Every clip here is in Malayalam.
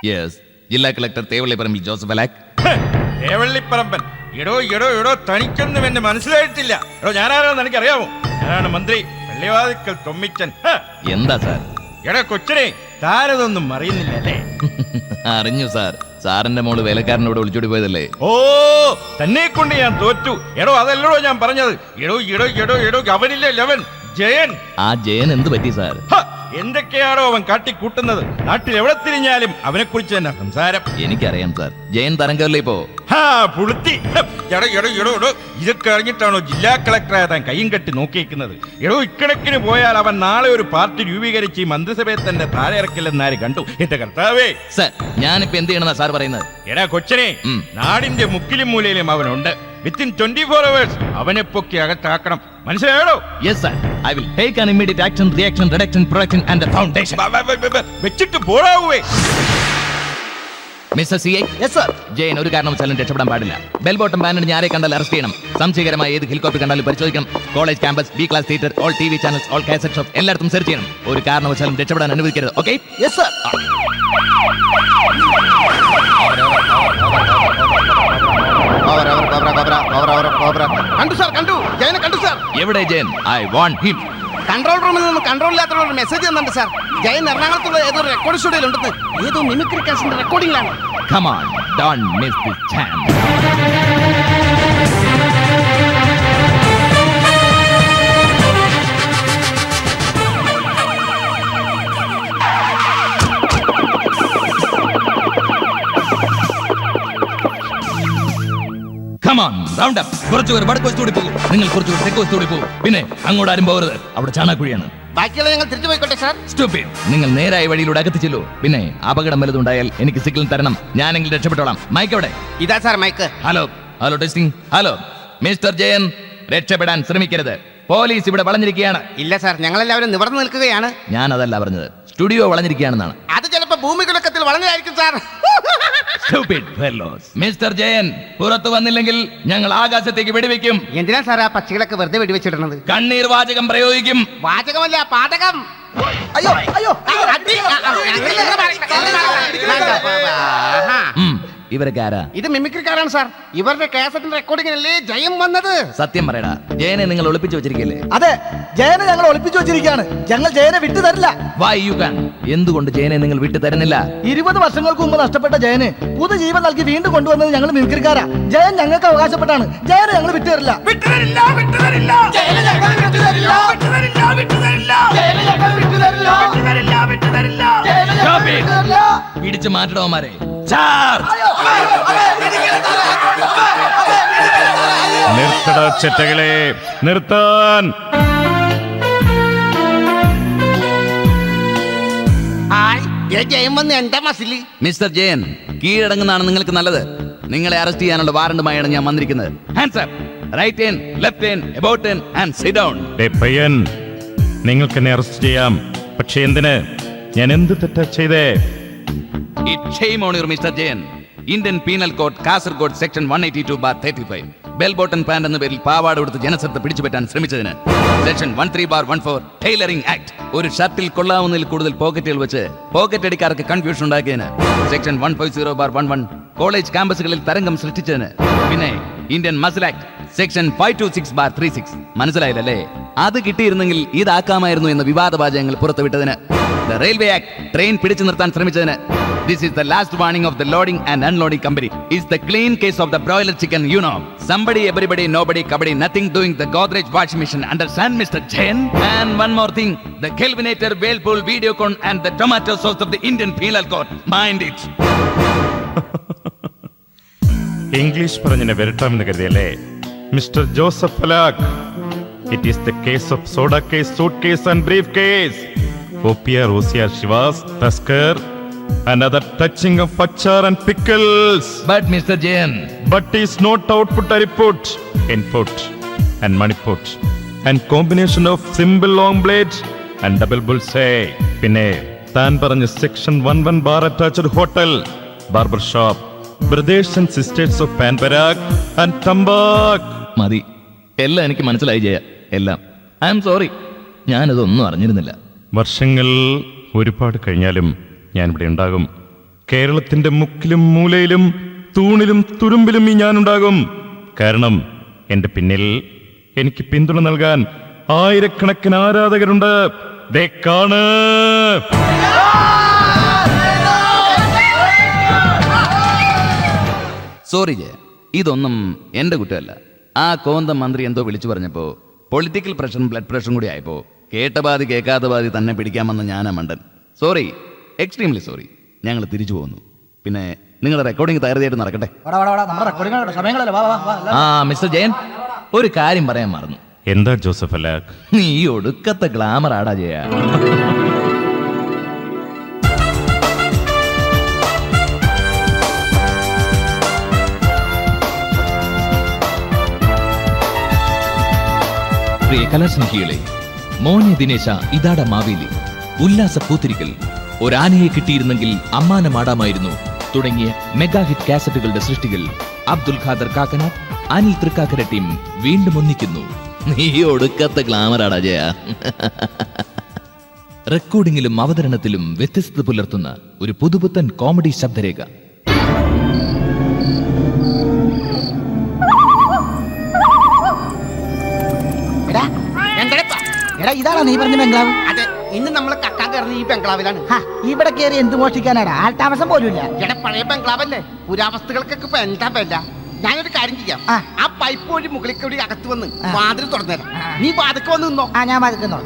യെസ്, ജില്ലാ കളക്ടർ തേവള്ളിപ്പറമ്പിൽ ജോസഫ് അലാക്ക്. തേവള്ളിപ്പറമ്പൻ? എടോ തനിക്കൊന്നും എന്നെ മനസ്സിലായിട്ടില്ല. ഞാനാരാണെന്ന് എനിക്കറിയാമോ? ഞാനാണ് മന്ത്രി വെള്ളിവാതിക്കൽ തൊമ്മിച്ചൻ. എന്താ സാർ? എടാ കൊച്ചനെ, താരതൊന്നും അറിയുന്നില്ലല്ലേ? അറിഞ്ഞു സാർ. സാറിന്റെ മോള് വേലക്കാരനോട് വിളിച്ചോടി പോയതല്ലേ? ഓ, തന്നെ കൊണ്ട് ഞാൻ തോറ്റു. അതല്ലോ ഞാൻ പറഞ്ഞത്. എടോ അവനില്ലേ ലവൻ ജയൻ. ആ ജയൻ എന്ത് പറ്റി സാർ? എന്തൊക്കെയാണോ അവൻ കാട്ടിക്കൂട്ടുന്നത്. നാട്ടിൽ എവിടെ തിരിഞ്ഞാലും അവനെ കുറിച്ച് തന്നെ സംസാരം. എനിക്കറിയാം സാർ. ജയൻ തരംഗല്ലേ ഇപ്പോ? പുളുത്തി. ഇതൊക്കെ അറിഞ്ഞിട്ടാണോ ജില്ലാ കളക്ടറായ താൻ കയ്യും കെട്ടി നോക്കിയിരിക്കുന്നത്? ഇക്കണക്കിന് പോയാൽ അവൻ നാളെ ഒരു പാർട്ടി രൂപീകരിച്ച് ഈ മന്ത്രിസഭയെ തന്നെ താഴെ ഇറക്കില്ലെന്നാര് കണ്ടു? എന്റെ കർത്താവേ സാർ, ഞാനിപ്പോ എന്ത് ചെയ്യണമെന്നാ സാർ പറയുന്നത്? എടാ കൊച്ചനെ, നാടിന്റെ മുക്കിലും മൂലയിലും അവനുണ്ട്. വിത്തിൻ 24 hours അവനെ പൊക്കി അകത്താക്കണം. മനസ്സിലായോ? Yes sir. I will take an immediate action, reaction, reduction, production and foundation. വെച്ചിട്ട് പോരാവേ. Mister CI. Yes sir. Jayan ഒരു കാരണവശാലും രക്ഷപ്പെടാൻ പാടില്ല. ബെൽ ബോട്ടം ബാനർ ആരെ കണ്ടാൽ അറസ്റ്റ് ചെയ്യണം. സംശയകരമായ ഏത് ഹെലികോപ്റ്റർ കണ്ടാലും പരിശോധിക്കണം. College campus, B class theatre, all TV channels, all cassette shop എല്ലായിടത്തും സെർച്ച് ചെയ്യണം. ഒരു കാരണവശാലും രക്ഷപ്പെടാൻ അനുവദിക്കരുത്. ഓക്കെ? Yes sir. കണ്ടു സാർ, കണ്ടു. ജയനെ കണ്ടു സാർ. എവിടെ Jayan? I want him. Control റൂമിൽ നിന്ന് കൺട്രോൾ ഇല്ലാത്ത ഒരു മെസ്സേജ് തന്നിട്ടുണ്ട് സാർ. ജയൻ എറണാകുളത്തുള്ള ഏതോ റെക്കോർഡ് സ്റ്റുഡിയോയിൽ ഉണ്ടെന്ന്. ഏതോ mimicry കാസിന്റെ റെക്കോർഡിംഗിലാണ്. Come on, don't miss this chance. Come on, round up. കുറച്ചു പേർ വടക്ക് വശത്തോടി പോകും, നിങ്ങൾ കുറച്ചു പേർ തെക്ക് വശത്തോടി പോകും. പിന്നെ അങ്ങോട്ട് ആരും പോകരുത്, അവിടെ ചാണാക്കുഴിയാണ്. ബാക്കിയുള്ള ഞങ്ങൾ തിരിച്ചു പോയിക്കോട്ടെ സാർ. Stupid. നിങ്ങൾ നേരായ വഴിയിലൂടെ അകത്ത് ചെല്ലൂ. പിന്നെ അപകടം വലുതുണ്ടായാൽ എനിക്ക് സിഗ്നൽ തരണം. ഞാനെങ്കിൽ രക്ഷപ്പെട്ടോളാം. മൈക്ക് എവിടെ? ഇതാ sir mike. Hello hello, testing. Hello mister Jayan, രക്ഷപ്പെടാൻ ശ്രമിക്കരുത്. പോലീസ് ഇവിടെ വളഞ്ഞിരിക്കുകയാണ്. ഇല്ല സാർ, ഞങ്ങളെല്ലാവരും നിവർന്നു നിൽക്കുകയാണ്. ഞാൻ അതല്ല പറഞ്ഞത്, സ്റ്റുഡിയോ വളഞ്ഞിരിക്കുകയാണെന്നാണ്. അത് ചിലപ്പോ ഭൂമി കുലക്കത്തിൽ വളഞ്ഞതായിരിക്കും sir. Stupid fellows. Mister Jayan പുറത്തു വന്നില്ലെങ്കിൽ ഞങ്ങൾ ആകാശത്തേക്ക് വെടിവെക്കും. എന്തിനാ സാർ ആ പക്ഷികളൊക്കെ വെറുതെ വെടിവെച്ചിടുന്നത്? കണ്ണീർ വാചകം പ്രയോഗിക്കും. വാചകമല്ല, പാചകം. അയ്യോ അയ്യോ, ഇവരൊക്കെ ആരാ? ഇത് മിമിക്രിക്കാരാണ് സാർ. ഇവരുടെ കാസറ്റിന്റെ റെക്കോർഡിങ്ങിനല്ലേ ജയം വന്നത്. സത്യം പറയടാ, ജയനെ നിങ്ങൾ ഒളിപ്പിച്ചു വെച്ചിരിക്കല്ലേ? അതെ, ജയനെ ഞങ്ങൾ ഒളിപ്പിച്ചു വെച്ചിരിക്കുകയാണ്. ഞങ്ങൾ ജയനെ വിട്ടു തരില്ല. Why you can? എന്തുകൊണ്ട് ജയനെ നിങ്ങൾ വിട്ടു തരുന്നില്ല? 20 വർഷങ്ങൾക്ക് മുമ്പ് നഷ്ടപ്പെട്ട ജയന് പുതുജീവൻ നൽകി വീണ്ടും കൊണ്ടുവന്നത് ഞങ്ങൾ മിമിക്രിക്കാരാ. ജയൻ ഞങ്ങൾക്ക് അവകാശപ്പെട്ടാണ്. ജയനെ ഞങ്ങൾ വിട്ടുതരില്ല. പിടിച്ചു മാറ്റടോമാരെ. നിർത്തട ചെറ്റകളെ, നിർത്താൻ. ജയം വന്ന് എന്താ മസിലി? മിസ്റ്റർ ജയൻ, കീഴടങ്ങുന്നതാണ് നിങ്ങൾക്ക് നല്ലത്. നിങ്ങളെ അറസ്റ്റ് ചെയ്യാനുള്ള വാറണ്ടുമായാണ് ഞാൻ വന്നിരിക്കുന്നത്. Hands up, right hand, left hand, about hand and sit down. പയ്യൻ, നിങ്ങൾക്ക് എന്നെ അറസ്റ്റ് ചെയ്യാം. പക്ഷെ എന്തിന്? ഞാൻ എന്ത് തെറ്റാ ചെയ്തേ? It's shame on you, Mr. Jain. Indian Penal Code, Kasaragod section 182/35. Bell bottom pant എന്ന പേരിൽ പാവാട കൊടുത്ത് ജനശ്രദ്ധ പിടിച്ചുപറ്റാൻ ശ്രമിച്ചതിന്. Section 13/14 tailoring act. ഒരു ഷർട്ടിൽ കൊള്ളാവുന്നതിൽ കൂടുതൽ പോക്കറ്റുകൾ വെച്ച് പോക്കറ്റ് അടിക്കാർക്ക് കൺഫ്യൂഷൻ ഉണ്ടാക്കിയതിന്. സെക്ഷൻ 150/11 കോളേജ് ക്യാമ്പസുകളിൽ തരംഗം സൃഷ്ടിച്ചതിന്. പിന്നെ ഇന്ത്യൻ മസിൽ ആക്ട് സെക്ഷൻ 526/36. മനസ്സിലായില്ലല്ലേ? അത് കിട്ടിയിരുന്നെങ്കിൽ ഇതാക്കാമായിരുന്നു എന്ന വിവാദവാചകങ്ങൾ പുറത്തുവിട്ടതിന്. The Railway Act, ട്രെയിൻ പിടിച്ചു നിർത്താൻ ശ്രമിച്ചതിന്. This is the last warning of the loading and unloading company. It's the clean case of the broiler chicken, you know. Somebody, everybody, nobody, kabadi, nothing doing the Godrej washing machine. Understand, Mr. Jain? And one more thing, the Kelvinator, Whirlpool, Videocon and the tomato sauce of the Indian Penal Code. Mind it. English പറഞ്ഞതിനെ വരട്ടാമെന്ന് കരുതിയല്ലേ? മിസ്റ്റർ ജോസഫ് അലാക്ക്, it is the case of soda case, suit case and brief case. Opiar, Osiar, Shivas, Taskar, another touching of achar and pickles. But Mr. Jain, but is not output or input, input and maniput and combination of simple long blade and double bullseye. പിന്നെ താൻ പറഞ്ഞ section 11 bar attached hotel, barber shop, brothers and sisters of Panparag and തമ്പാക്. മതി, എല്ലാം എനിക്ക് മനസ്സിലായി ജയ, എല്ലാം. ഐ ആം സോറി, ഞാനിതൊന്നും അറിഞ്ഞിരുന്നില്ല. വർഷങ്ങൾ ഒരുപാട് കഴിഞ്ഞാലും ഞാനിവിടെ ഉണ്ടാകും. കേരളത്തിന്റെ മുക്കിലും മൂലയിലും തൂണിലും തുരുമ്പിലും ഈ ഞാനുണ്ടാകും. കാരണം എന്റെ പിന്നിൽ എനിക്ക് പിന്തുണ നൽകാൻ ആയിരക്കണക്കിന് ആരാധകരുണ്ട്. ദേ കാണ്. സോറി ജയ, ഇതൊന്നും എന്റെ കുറ്റമല്ല. ആ കോന്തം മന്ത്രി എന്തോ വിളിച്ചു പറഞ്ഞപ്പോ പൊളിറ്റിക്കൽ പ്രഷറും ബ്ലഡ് പ്രഷറും കൂടി ആയപ്പോ കേട്ട പാതി കേൾക്കാത്ത പാതി തന്നെ പിടിക്കാമെന്ന് ഞാനാ മണ്ടൻ. Sorry, extremely sorry. ഞങ്ങൾ തിരിച്ചു പോകുന്നു. പിന്നെ നിങ്ങളുടെ റെക്കോർഡിംഗ് തയ്യാറായിട്ട് നടക്കട്ടെ. ആ മിസ്റ്റർ ജയൻ, ഒരു കാര്യം പറയാൻ മറന്നു. എന്താ ജോസഫ് അലാഖ്? നീ ഒടുക്കത്തെ ഗ്ലാമർ ആടാ ജയ. പ്രിയ കലാസ്നേഹികളെ, മോനെ ദിനേശ ഇതാട മാവേലി, ഉല്ലാസ പൂത്തിരിക്കൽ, ഒരാനയെ കിട്ടിയിരുന്നെങ്കിൽ അമ്മാനമാടാമായിരുന്നു തുടങ്ങിയ മെഗാ ഹിറ്റ് കാസറ്റുകളുടെ സൃഷ്ടികൾ അബ്ദുൽ ഖാദർ കാക്കനാട്, അനിൽ തൃക്കാക്കര ടീം വീണ്ടും ഒന്നിക്കുന്നു. നീ ഒടുക്കത്തെ ഗ്ലാമറാടാ ജയ. റെക്കോർഡിംഗിലും അവതരണത്തിലും വ്യത്യസ്തത പുലർത്തുന്ന ഒരു പുതുപുത്തൻ കോമഡി ശബ്ദരേഖ. ഇതാണോ നീ പറഞ്ഞ ബംഗ്ലാവ്? അതെ, ഇന്ന് നമ്മൾ കക്കാൻ കയറുന്ന ഈ ബംഗ്ലാവിലാണ്. ഇവിടെ കയറി എന്ത് മോഷ്ടിക്കാനാടാ? ആൾ താമസം പോലുമില്ല. ഇവിടെ പഴയ ബംഗ്ലാവല്ലേ, പുരാവസ്തുക്കൾക്കൊക്കെ ഇപ്പൊ എന്താ വില. ഞാനൊരു കാര്യം ചെയ്യാം, ആ പൈപ്പ് വഴി മുകളിൽ കൂടി അകത്ത് വന്ന് വാതിൽ തുറന്നുതരാം. നീ വാതിക്ക് വന്ന് നിന്നോ. ഞാൻ വാതിക്കുന്നോ.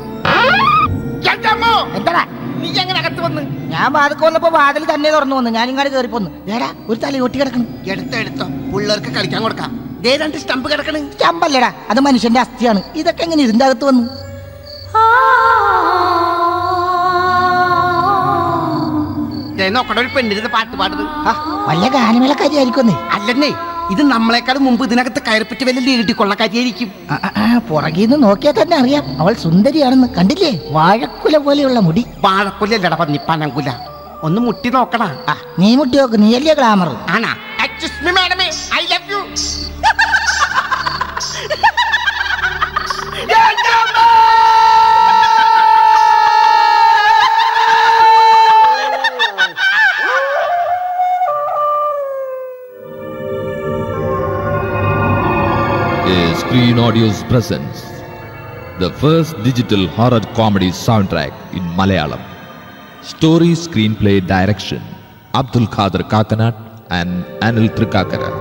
എന്താ നീ എങ്ങനെ അകത്ത് വന്ന്? ഞാൻ വാതിക്ക് വന്നപ്പോ വാതിൽ തന്നെ തുറന്നു വന്നു. ഞാൻ ഇങ്ങോട്ട് കയറി പോന്നു. ഏടാ ഒരു തല ഒട്ടി കിടക്കണം. എടുത്തോ, പിള്ളേർക്ക് കളിക്കാൻ കൊടുക്കാം. ദേ രണ്ട് സ്റ്റമ്പ് കിടക്കണ്. സ്റ്റമ്പല്ലടാ, അത് മനുഷ്യന്റെ അസ്ഥിയാണ്. ഇതൊക്കെ എങ്ങനെ ഇതിന്റെ അകത്ത് വന്നു? നോക്കട്ടെ, ഒരു പെണ്ണിരുന്ന് പാട്ട് പാടുന്നത്. വല്ല ഗാനമേളക്കാരിയായിരിക്കുന്നേ. അല്ലെന്നേ, ഇത് നമ്മളെക്കാൾ മുമ്പ് ഇതിനകത്ത് കയറിപ്പറ്റി വല്ല ലീട്ടി കൊള്ളക്കാരിയായിരിക്കും. പുറകിന്ന് നോക്കിയാൽ തന്നെ അറിയാം അവൾ സുന്ദരിയാണെന്ന്. കണ്ടില്ലേ, വാഴക്കുല പോലെയുള്ള മുടി. വാഴക്കുലല്ലട പന്നി, പനങ്കുല. ഒന്ന് മുട്ടി നോക്കണ. നീ മുട്ടി നോക്ക്, നീയല്ലേ ഗ്ലാമർ. ആണാ? എക്സ്ക്യൂസ് മീ മാഡമേ, I love you. Screen Audios presents the first digital horror comedy soundtrack in Malayalam. Story, screenplay, direction Abdul Khader Kakanat and Anil Trikakara.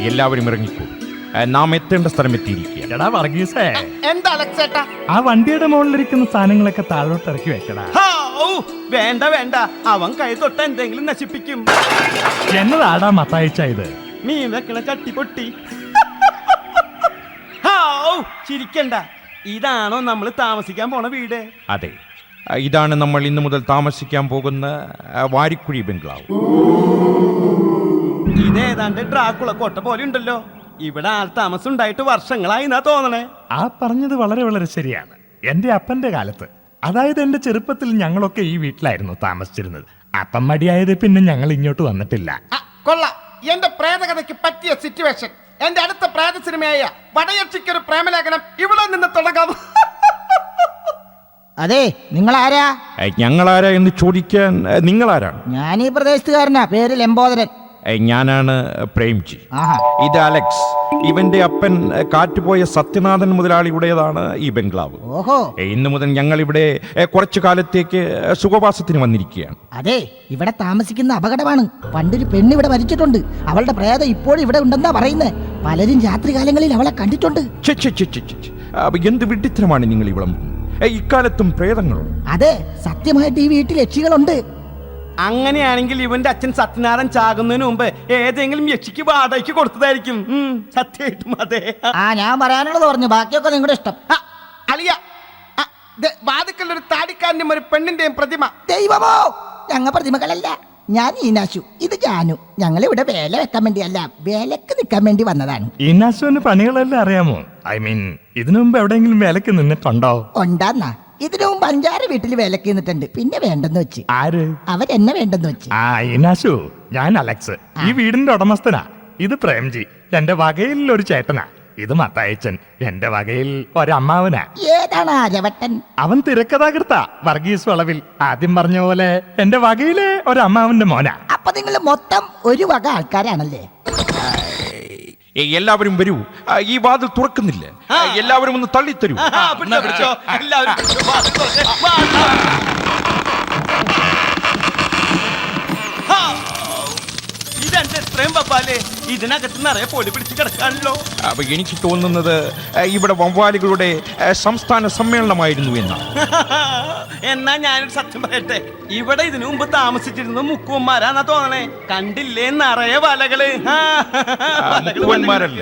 എല്ലാവരും ഇറങ്ങിക്കോ. നാം എത്തേണ്ട സ്ഥലം എത്തിയിരിക്കുക. എടാ വർഗീസേ, എന്താ അലക്സേട്ടാ? ആ വണ്ടിയുടെ മുകളിലിരിക്കുന്ന സാധനങ്ങളൊക്കെ താഴോട്ട് ഇറക്കി വെക്കടാ. വേണ്ട വേണ്ട, അവൻ കൈ തൊട്ട എന്തെങ്കിലും നശിപ്പിക്കും. എന്നതാടാ മത്തായിച്ച ഇത്? മീൻ വെക്കണ ചട്ടി പൊട്ടി. ചിരിക്കണ്ട, ഇതാണോ നമ്മൾ താമസിക്കാൻ പോണ വീട്? അതെ, ഇതാണ് നമ്മൾ ഇന്നു മുതൽ താമസിക്കാൻ പോകുന്ന വാരിക്കുഴി ബംഗ്ലാവ്. ഇതേതാണ്ട് ഡ്രാക്കുള കോട്ട പോലെ ഉണ്ടല്ലോ. ഇവിടെ ആൾ താമസം ഉണ്ടായിട്ട് വർഷങ്ങളായി എന്നാ തോന്നണേ. ആ പറഞ്ഞത് വളരെ വളരെ ശരിയാണ്. എന്റെ അപ്പന്റെ കാലത്ത്, അതായത് എന്റെ ചെറുപ്പത്തിൽ ഞങ്ങളൊക്കെ ഈ വീട്ടിലായിരുന്നു താമസിച്ചിരുന്നത്. അപ്പം മടിയായത് പിന്നെ ഞങ്ങൾ ഇങ്ങോട്ട് വന്നിട്ടില്ല. കൊള്ളാം, എന്റെ പ്രേതകഥയ്ക്ക് പറ്റിയ സിറ്റുവേഷൻ. എന്റെ അടുത്ത പ്രേത സിനിമയായ വടയക്ഷിക്കൊരു പ്രേമലേഖനം ഇവിടെ നിന്ന് തുടങ്ങാം. അതെ, നിങ്ങൾ ആരാ? ഞങ്ങളാരാ എന്ന് ചോദിക്കാൻ നിങ്ങളാരാണ്? ഞാൻ ഈ പ്രദേശത്തുകാരനാ, പേര് ലംബോദരൻ. ഞാനാണ് പ്രേംജി. ഇത് അലക്സ്. ഇവന്റെ അപ്പൻ കാറ്റുപോയ സത്യനാഥൻ മുതലാളിയുടേതാണ് ഈ ബംഗ്ലാവ്. ഓഹോ. ഇന്നു മുതൽ ഞങ്ങൾ ഇവിടെ കുറച്ചു കാലത്തേക്ക് സുഖവാസത്തിന് വന്നിരിക്കുകയാണ്. അതെ, ഇവിടെ താമസിക്കുന്ന അപകടമാണ്. പണ്ടൊരു പെണ്ണ് ഇവിടെ മരിച്ചിട്ടുണ്ട്. അവളുടെ പ്രേതം ഇപ്പോഴും ഇവിടെ ഉണ്ടെന്നാ പറയുന്നേ. പലരും രാത്രികാലങ്ങളിൽ അവളെ കണ്ടിട്ടുണ്ട്. എന്ത് വിഡ്ഢിത്തരമാണ് നിങ്ങൾ ഇവിടെ? ഇക്കാലത്തും പ്രേതങ്ങളോ? അതെ, സത്യമായിട്ട് ഈ വീട്ടിൽ യക്ഷികളുണ്ട്. അങ്ങനെയാണെങ്കിൽ ഇവന്റെ അച്ഛൻ സത്യനാരായണൻ ചാകുന്നതിന് മുമ്പ് ഏതെങ്കിലും യക്ഷിക്ക് വാടകയ്ക്ക് കൊടുത്തതായിരിക്കും. സത്യമായിട്ടും അതെ. ഞാൻ പറയാനുള്ളത് പറഞ്ഞു, ബാക്കിയൊക്കെ നിങ്ങളുടെ ഇഷ്ടം. അളിയ, വാതിക്കല്ലൊരു താടിക്കാരന്റെയും ഒരു പെണ്ണിന്റെയും പ്രതിമ. ദൈവമോ, ഞങ്ങൾ പ്രതിമകളല്ല. ഞാൻ ഈനാശു, ഇത് ജാനു. ഞങ്ങൾ ഇവിടെ വേല വെക്കാൻ വേണ്ടിയല്ല, വേലക്ക് നിൽക്കാൻ വേണ്ടി വന്നതാണ്. ഈനാശുവിന് പണികളെല്ലാം അറിയാമോ? ഐ മീൻ, ഇതിനു മുമ്പ് എവിടെയെങ്കിലും വേലക്ക് നിന്നിട്ടുണ്ടോ? ഉണ്ടാന്നാ. ഇതിനു മുമ്പ് 5-6 വീട്ടിൽ വേലക്ക് നിന്നിട്ടുണ്ട്. പിന്നെ വേണ്ടെന്ന് വെച്ച്. ആര്? അവരെന്നെ വേണ്ടെന്ന് വെച്ച്. ഈനാശു, ഞാൻ അലക്സ്, ഈ വീടിന്റെ ഉടമസ്ഥനാ. ഇത് പ്രേംജി, എന്റെ വകയിലൊരു ചേട്ടനാ. ഇത് മത്തായച്ചൻ, എന്റെ വകയിൽ ഒരമ്മാവനാ. ഏതാണ് ആ രവട്ടൻ? അവൻ തിരക്കഥാകൃത്ത വർഗീസ് വളവിൽ. ആദ്യം പറഞ്ഞ പോലെ എന്റെ വകയിലെ ഒരമ്മാവന്റെ മോനാ. അപ്പൊ നിങ്ങൾ മൊത്തം ഒരു വക ആൾക്കാരാണല്ലേ? എല്ലാവരും വരൂ. ഈ വാതിൽ തുറക്കുന്നില്ല. എല്ലാവരും ഒന്ന് തള്ളിത്തരൂ. ഇതെന്താ ഇത്രയും വവ്വാലേ? ഇതിനകത്ത് നിറയെ പൊടി പിടിച്ച് കിടക്കാണല്ലോ. അപ്പൊ എനിക്ക് തോന്നുന്നത് ഇവിടെ വവ്വാലുകളുടെ സംസ്ഥാന സമ്മേളനമായിരുന്നു എന്നാ. എന്നാ ഞാനൊരു സത്യം പറയട്ടെ, ഇവിടെ ഇതിനു മുമ്പ് താമസിച്ചിരുന്ന മുക്കുവന്മാരാന്നാ തോന്നണേ. കണ്ടില്ലേ നിറയെ വലകള്. മുക്കുവന്മാരല്ല,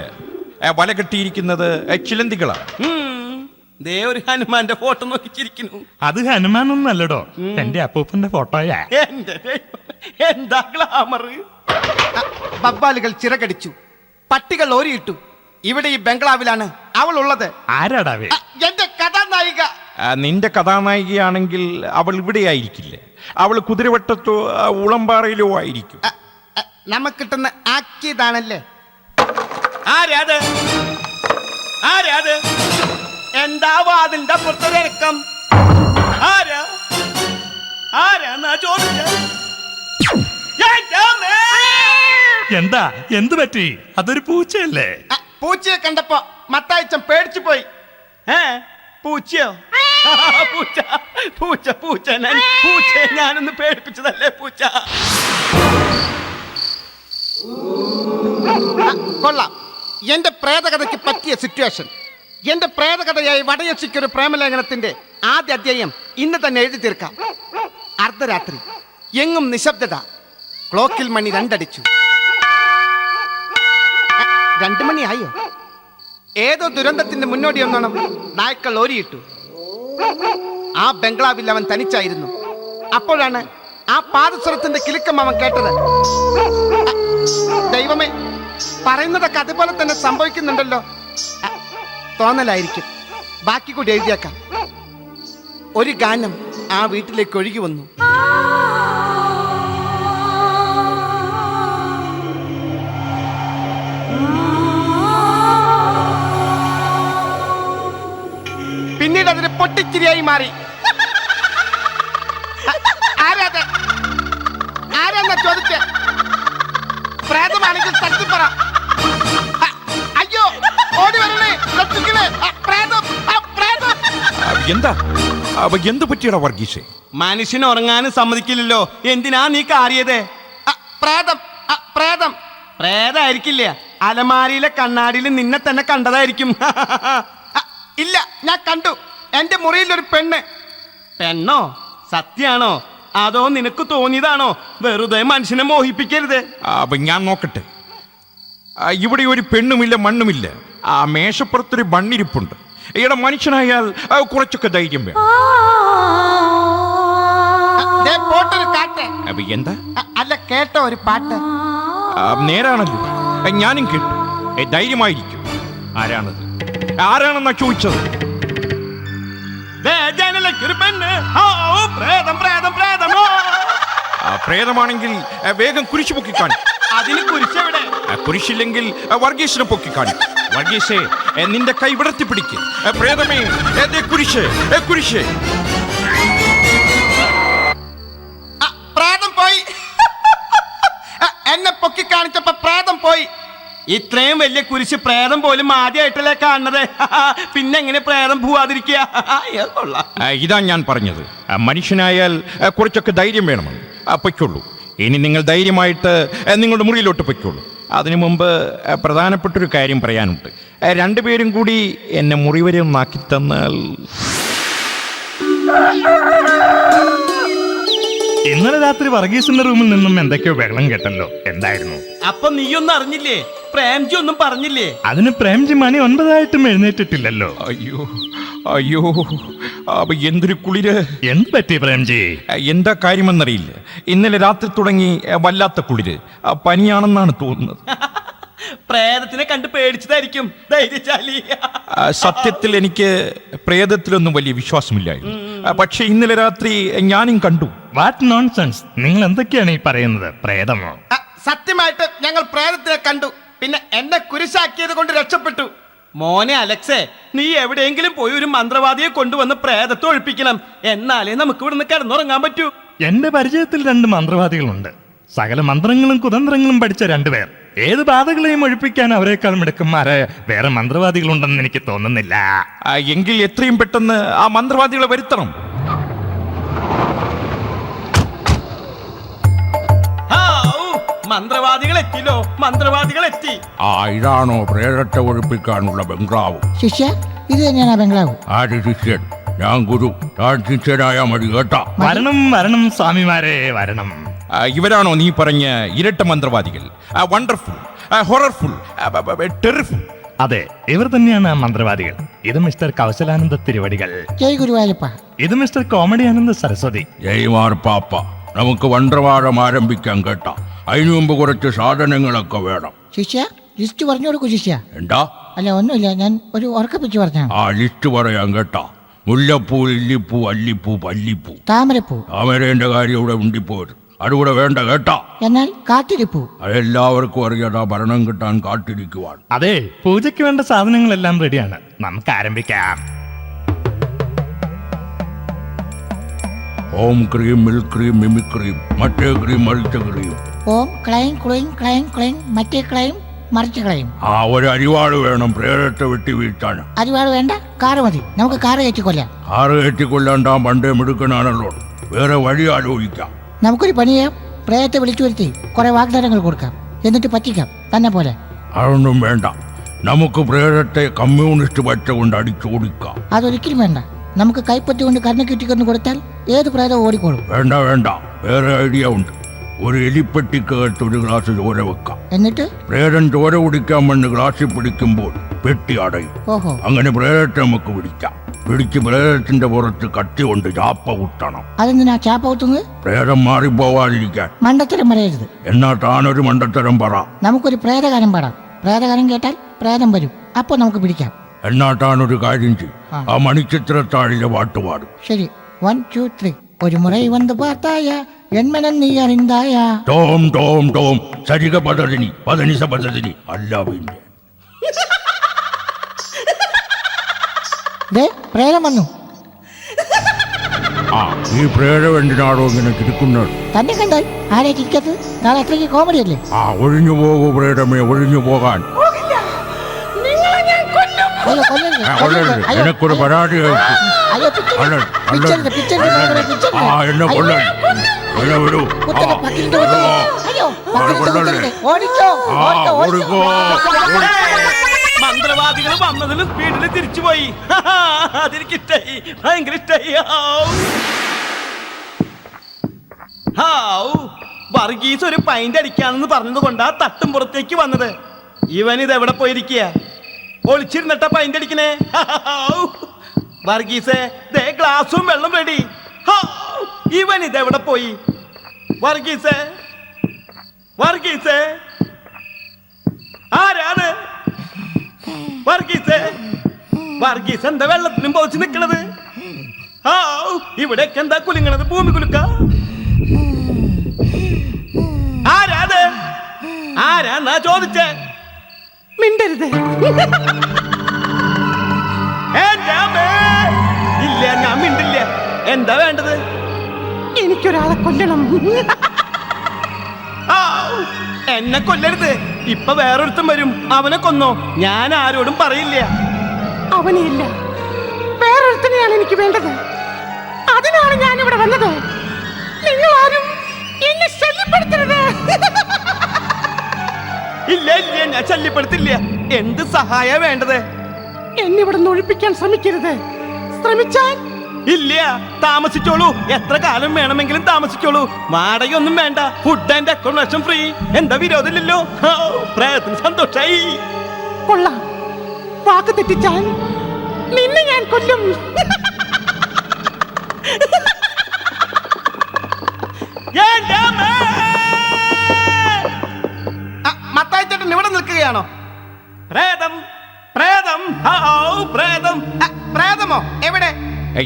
വല കെട്ടിയിരിക്കുന്നത് ചിലന്തികളാണ്. ദേ ഒരു ഹനുമാന്റെ ഫോട്ടോ നോക്കിച്ചിരിക്കുന്നു. അത് ഹനുമാനൊന്നല്ലടോ, എന്റെ അപ്പൂപ്പന്റെ ഫോട്ടോയാ. എന്റെ ദൈവമേ, എന്താ ഗ്ലാമർ! ബബ്ബാലുകൾ ചിറകടിച്ചു, പട്ടികൾ ഓരിയിട്ടു. ഇവിടെ ഈ ബംഗ്ലാവിലാണ് അവൾ ഉള്ളത്. ആരാടാവേ? എന്റെ കഥാനായിക. നിന്റെ കഥാനായികയാണെങ്കിൽ അവൾ ഇവിടെ ആയിരിക്കില്ലേ. അവൾ കുതിരവട്ടത്തോ ഉളമ്പാറയിലോ ആയിരിക്കും. നമുക്ക് കിട്ടുന്ന ആക്കിയതാണല്ലേ. ആരാത്? ആരാത്? എന്താ വാതിന്റെ അപ്പുറത്തൊരിറക്കം? ആരാ? ആരാന്നാ ചോദിച്ച? എന്താ, എന്ത് പറ്റി? അതൊരു പൂച്ചയല്ലേ? പൂച്ചയെ കണ്ടപ്പോ മത്തായിച്ചൻ പേടിച്ചു പോയി. പൂച്ചയോ? പൂച്ച പൂച്ച പൂച്ച പൂച്ചയെ ഞാനൊന്ന് പേടിപ്പിച്ചതല്ലേ പൂച്ച. കൊള്ളാം, എന്റെ പ്രേതകഥയ്ക്ക് പറ്റിയ സിറ്റുവേഷൻ. എന്റെ പ്രേതകഥയായി വടയക്ഷിക്കൊരു പ്രേമലേഖനത്തിന്റെ ആദ്യ അധ്യായം ഇന്ന് തന്നെ എഴുതി തീർക്കാം. അർദ്ധരാത്രി, എങ്ങും നിശബ്ദത. ക്ലോക്കിൽ മണി 2 അടിച്ചു. 2 മണിയായോ? ഏതോ ദുരന്തത്തിന്റെ മുന്നോടിയൊന്നോണം നായ്ക്കൾ ഓരിയിട്ടു. ആ ബംഗ്ലാവിൽ അവൻ തനിച്ചായിരുന്നു. അപ്പോഴാണ് ആ പാദസ്വരത്തിന്റെ കിലുക്കം അവൻ കേട്ടത്. ദൈവമേ, പറയുന്നതൊക്കെ അതുപോലെ തന്നെ സംഭവിക്കുന്നുണ്ടല്ലോ. തോന്നലായിരിക്കും, ബാക്കി കൂടി എഴുതിയേക്കാം. ഒരു ഗാനം ആ വീട്ടിലേക്ക് ഒഴുകി വന്നു. പിന്നീട് അതിന് പൊട്ടിച്ചിരിയായി മാറി. ആരാത്? ആരാന്നാ ചോദിച്ചേ? പ്രേതമാണെങ്കിൽ തട്ടി പറ. അയ്യോ, ഓടി വരണേ, രക്ഷിക്കണേ, പ്രേതം, പ്രേതം. എന്താ എന്ത് പറ്റിയടാ വർഗീഷേ? മനുഷ്യൻ ഉറങ്ങാനും സമ്മതിക്കില്ലല്ലോ. എന്തിനാ നീ കാറിയത്? പ്രേതം, പ്രേതം. പ്രേതായിരിക്കില്ല, അലമാരിയിലെ കണ്ണാടിയിൽ നിന്നെ തന്നെ കണ്ടതായിരിക്കും. ഇല്ല, ഞാൻ കണ്ടു. എന്റെ മുറിയിൽ ഒരു പെണ്ണ്. പെണ്ണോ? സത്യാണോ അതോ നിനക്ക് തോന്നിയതാണോ? വെറുതെ മനുഷ്യനെ മോഹിപ്പിക്കരുത്. ഞാൻ നോക്കട്ടെ. ഇവിടെ ഒരു പെണ്ണുമില്ല, മണ്ണുമില്ല. ആ മേശപ്പുറത്തൊരു ബണ്ണിരിപ്പുണ്ട്. ഇവിടെ മനുഷ്യനായാൽ കുറച്ചൊക്കെ ധൈര്യം വേണം. പോട്ടൊരു കാറ്റ്. എന്താ? അല്ല, കേട്ടോ ഒരു പാട്ട്. നേരാണല്ലോ, ഞാനും കേട്ടു. ധൈര്യമായിരിക്കും. ആരാണത്? ആരാണെന്നാ ചോദിച്ചത്? ജനലൊരു പെണ്ണ്. പ്രേതം പ്രേതം പ്രേതമോ? പ്രേതമാണെങ്കിൽ വേഗം കുരിശ് പൊക്കിക്കാണി. അതിന് കുരിശെവിടെ? കുരിശില്ലെങ്കിൽ വർഗീസിനെ പൊക്കിക്കാണി. വർഗീസേ, നിന്റെ കൈ വിടർത്തി പിടിക്ക്. പ്രേതമേ, കുരിശ്, കുരിശ്. പ്രേതം പോയി. എന്നെ പൊക്കി കാണിച്ചപ്പോ പ്രേതം പോയി. ഇത്രയും വലിയ കുരിശ് പ്രേതം പോലും ആദ്യമായിട്ടല്ലേ കാണുന്നത്. പിന്നെ എങ്ങനെ പ്രേതം പോവാതിരിക്കുക? ഇതാ ഞാൻ പറഞ്ഞത്. മനുഷ്യനായാൽ കുറച്ചൊക്കെ ധൈര്യം വേണമെന്ന്. പൊയ്ക്കൊള്ളൂ. ഇനി നിങ്ങൾ ധൈര്യമായിട്ട് നിങ്ങളുടെ മുറിയിലോട്ട് പൊയ്ക്കൊള്ളൂ. അതിനു മുമ്പ് പ്രധാനപ്പെട്ടൊരു കാര്യം പറയാനുണ്ട്. 2 പേരും കൂടി എന്നെ മുറി വരെ ഒന്നാക്കി തന്നാൽ. ഇന്നലെ രാത്രി വർഗീസിന്റെ റൂമിൽ നിന്നും എന്തൊക്കെയോ വെള്ളം കേട്ടല്ലോ. എന്തായിരുന്നു? അപ്പൊ നീയൊന്നും അറിഞ്ഞില്ലേ? പ്രേംജി ഒന്നും പറഞ്ഞില്ലേ? അതിന് പ്രേംജി മണി 9 എഴുന്നേറ്റിട്ടില്ലല്ലോ. അയ്യോ അയ്യോ, എന്തൊരു കുളിര്. എന്ത് പറ്റി പ്രേംജി? എന്താ കാര്യമെന്നറിയില്ല. ഇന്നലെ രാത്രി തുടങ്ങി വല്ലാത്ത കുളിര്. പനിയാണെന്നാണ് തോന്നുന്നത്. പ്രേതത്തിനെ കണ്ട് പേടിച്ചതായിരിക്കും. ധൈര്യശാലി. സത്യത്തിൽ എനിക്ക് പ്രേതത്തിലൊന്നും വലിയ വിശ്വാസമില്ലായിരുന്നു. പക്ഷെ ഇന്നലെ രാത്രി ഞാനും കണ്ടു. What nonsense! നിങ്ങൾ എന്തൊക്കെയാണ് ഈ പറയുന്നത്? പ്രേതമോ? സത്യമായിട്ട് ഞങ്ങൾ പ്രേതത്തിനെ കണ്ടു. പിന്നെ എന്നെ കുരിശാക്കിയത് കൊണ്ട് രക്ഷപ്പെട്ടു. മോനെ അലക്സേ, നീ എവിടെയെങ്കിലും പോയി ഒരു മന്ത്രവാദിയെ കൊണ്ടുവന്ന് പ്രേതത്തെ ഒഴിപ്പിക്കണം. എന്നാലേ നമുക്ക് ഇവിടുന്ന് കിടന്നുറങ്ങാൻ പറ്റൂ. എന്റെ പരിചയത്തിൽ 2 മന്ത്രവാദികളുണ്ട്. സകല മന്ത്രങ്ങളും കുതന്ത്രങ്ങളും പഠിച്ച 2 പേർ. ഏത് ബാധകളെയും ഒഴിപ്പിക്കാൻ അവരെക്കാൾ മിടുക്കന്മാരെ വേറെ മന്ത്രവാദികളുണ്ടെന്ന് എനിക്ക് തോന്നുന്നില്ല. എങ്കിൽ എത്രയും പെട്ടെന്ന് ആ മന്ത്രവാദികളെ വരുത്തണം. മന്ത്രവാദികൾ എത്തില്ലോ, മന്ത്രവാദികൾ എത്തി. ഇതാണോ പ്രേതത്തെ ഒഴിപ്പിക്കാനുള്ള ബംഗ്ലാവ്? ശിഷ്യ, ഇത് തന്നെയാണ് ബംഗ്ലാവ്. ആര് ശിഷ്യൻ? ഞാൻ ഗുരു. താൻ ശിഷ്യനായാ മതി കേട്ടാ. വരണം വരണം സ്വാമിമാരെ വരണം. ഇവരാണോ നീ പറഞ്ഞ ഇരട്ട മന്ത്രവാദികൾ? വണ്ടർഫുൾ, ഹൊറർഫുൾ, ടെറിഫുൾ. അതെ, ഇവർ തന്നെയാണ് ആ മന്ത്രവാദികൾ. ഇത് മിസ്റ്റർ കൗശലാനന്ദ തിരുവടികൾ. ജയ് ഗുരുവായൂരപ്പ. ഇത് മിസ്റ്റർ കോമഡി ആനന്ദ സരസ്വതി. ജയ്മാർ പാപ്പ. നമുക്ക് വണ്ടർവാദം ആരംഭിക്കാൻ കേട്ടാ. അതിനു മുമ്പ് കുറച്ച് സാധനങ്ങളൊക്കെ വേണം. ശിഷ്യ, ലിസ്റ്റ് പറഞ്ഞു കൊടുക്കൂ ശിഷ്യ. എന്താ? അല്ല, ഒന്നുമില്ല, ഞാൻ ഒരു ഉറക്കപ്പിച്ച് പറഞ്ഞാണ്. ലിസ്റ്റ് പറയാൻ കേട്ടാ. മുല്ലപ്പൂ, ലില്ലിപ്പൂ, അല്ലിപ്പൂ, പല്ലിപ്പൂ, താമരപ്പൂ. താമരേന്റെ കാര്യം ഇവിടെ ഉണ്ടിപ്പോയത്. അതുകൂടെ വേണ്ട കേട്ടാ. എന്നാൽ കാത്തിരിപ്പൂ. അതെല്ലാവർക്കും അറിയാതാ ഭരണം കിട്ടാൻ കാത്തിരിക്കുവാൻ. അതെ, പൂജയ്ക്ക് വേണ്ട സാധനങ്ങളെല്ലാം റെഡിയാണ്. നമുക്ക് ആരംഭിക്കാം. ഓം cream, milk cream, mimic cream, മറ്റേ ക്രീം, മറിച്ച ക്രീം. ഓം ക്ലൈം ക്ലൈം ക്ലൈം ക്ലൈം, മറ്റേ ക്ലൈം മറിച്ച് ക്ലൈം. ഒരു അരിവാള് വേണം പ്രേതത്തെ വെട്ടി വീഴ്ത്താൻ. അരിവാൾ വേണ്ട, കാറ് മതി. നമുക്ക് കാറ് കയറ്റിക്കൊല്ലാം. കാറ് കയറ്റിക്കൊല്ലാൻ താൻ പണ്ടേ മിടുക്കനാണല്ലോ. വേറെ വഴി ആലോചിക്കാം. നമുക്കൊരു പണി ചെയ്യാം. പ്രേതത്തെ വിളിച്ചു വരുത്തി കുറെ വാഗ്ദാനങ്ങൾ കൊടുക്കാം, എന്നിട്ട് പറ്റിക്കാം തന്നെ പോലെ. അതൊന്നും വേണ്ട. നമുക്ക് പ്രേതത്തെ കമ്മ്യൂണിസ്റ്റ് പച്ച കൊണ്ട് അടിച്ചോടിക്കാം. അതൊരിക്കലും വേണ്ട. നമുക്ക് കൈപ്പറ്റി കൊണ്ട് കണ്ണുകിറ്റിക്കൊന്ന് കൊടുത്താൽ ഏത് പ്രേതം ഓടിക്കോളും. വേണ്ട വേണ്ട, വേറെ ഐഡിയ ഉണ്ട്. ഒരു എലിപ്പെട്ടിക്കകത്ത് ഒരു ഗ്ലാസ് ചോര വെക്കാം. എന്നിട്ട് പ്രേതം ചോര കുടിക്കാൻ വന്ന് ഗ്ലാസ്സിൽ പിടിക്കുമ്പോൾ പെട്ടി അടയും. ഓഹോ, അങ്ങനെ പ്രേതത്തെ നമുക്ക് പിടിക്കാം. പിടിച്ച് പ്രേതത്തിന്റെ പുറത്ത് കത്തി കൊണ്ട് ചാപ്പ കുത്തണം. അതെന്തിനാ ചാപ്പ കുത്തുന്നത്? പ്രേതം മാറിപ്പോവാതിരിക്കാൻ. മണ്ടത്തരം പറയരുത്. എന്നാ താനൊരു മണ്ടത്തരം പറ. നമുക്കൊരു പ്രേതകാരം പാടാം. പ്രേതകാരം കേട്ടാൽ പ്രേതം വരും. അപ്പൊ നമുക്ക് പിടിക്കാം. എന്നാ താനൊരു കാര്യം ചെയ്യും. ആ മണിച്ചിത്രത്താഴിലെ പാട്ട് പാടും. ശരി, 1 2 3. ഒരു മുறை வந்து பார்த்தாயா என் மனம் நீ அறிந்தாயா. ടോം ടോം ടോം സരിക പദതിനി പദനിസ പദതിനി അല്ല പിന്നെ. ദേ, പ്രേതം വന്നു. ഈ പ്രേതം എന്തിനാണോ ഇങ്ങനെ ചിരിക്കുന്നത്? തന്നെ കണ്ടാൽ ആരെ ചിരിക്കത്ത്? നാളെ അത്രയ്ക്ക് കോമഡി അല്ലേ? ഒഴിഞ്ഞു പോകൂ പ്രേതമേ, ഒഴിഞ്ഞു പോകാൻ. അയ്യോ, കൊല്ലരുത്, കൊല്ലരുത്. അയ്യോ, എനക്കൊരു പരാതി കഴിച്ചു. അയ്യോ, പിച്ചരുത്, പിച്ചരുത്, പിച്ചരുത്. എന്നെ കൊല്ലരുത്. എന്നെ വിടൂ. കുത്തനെ പക്കിലിന്റെ കുത്തനെ. അയ്യോ, പക്കിലിന്റെ കുത്തനെ. ഓടിക്കോ, ഓടിക്കോ, ഓടിക്കോ. മന്ത്രവാദികൾ വന്നതിലും സ്പീഡിൽ തിരിച്ചുപോയി. അതെനിക്ക് ഇഷ്ടായി, ഭയങ്കര ഇഷ്ടായി. വർഗീസ് ഒരു പൈന്റ് അടിക്കാണെന്ന് പറഞ്ഞത് കൊണ്ടാ തട്ടും പുറത്തേക്ക് വന്നത്. ഇവൻ ഇത് എവിടെ പോയിരിക്കുക? ഒളിച്ചിരുന്നിട്ട പൈന്റ് അടിക്കണേ. വർഗീസേ, ദേ ഗ്ലാസും വെള്ളം റെഡി. ഇവൻ ഇതെവിടെ പോയി? വർഗീസേ, വർഗീസേ, ആരാണ് വർഗീസേ? വർഗീസ് എന്താ വെള്ളത്തിലും പോച്ച് നിക്കണത്? ഇവിടെയൊക്കെ എന്താ കുലുങ്ങണത്? ഭൂമി കുലുക്ക. ആരാത്? ആരാന്നാ ചോദിച്ചേ? മിണ്ടരുത്. ഇല്ല, ഞാൻ മിണ്ടില്ല. എന്താ വേണ്ടത്? എനിക്കൊരാളെ കൊല്ലണം. എന്നെ കൊല്ലരുത്. ഇപ്പൊ വേറൊരുത്തം വരും, അവനെ കൊന്നോ. ഞാൻ ആരോടും പറയില്ല. അവനെയില്ല, വേറൊരുത്തനെയാണ് എനിക്ക് വേണ്ടത്. അതിനാണ് ഞാൻ ഇവിടെ വന്നത്. നിങ്ങൾ ആരും എന്നെ ശല്യപ്പെടുത്തരുത്. ഇല്ല ഇല്ല, ഞാൻ ശല്യപ്പെടുത്തില്ല. എന്ത് സഹായ വേണ്ടത്? എന്നിവിടെ ഒഴിപ്പിക്കാൻ ശ്രമിക്കരുത്. ശ്രമിച്ചാൽ ഇല്ല, താമസിച്ചോളൂ. എത്ര കാലം വേണമെങ്കിലും താമസിച്ചോളൂ. വാടകയൊന്നും വേണ്ട. Food and accommodation free. എന്താ വിരോധമില്ലല്ലോ? പ്രയത്നം സന്തോഷായി. കൊള്ളാം. വാക്ക് തെറ്റിച്ചാൽ നിന്നെ ഞാൻ കൊല്ലും. മത്തായിച്ചേട്ടൻ ഇവിടെ നിൽക്കുകയാണോ? പ്രേതം, പ്രേതം, പ്രേതം. പ്രേതമോ? എവിടെ?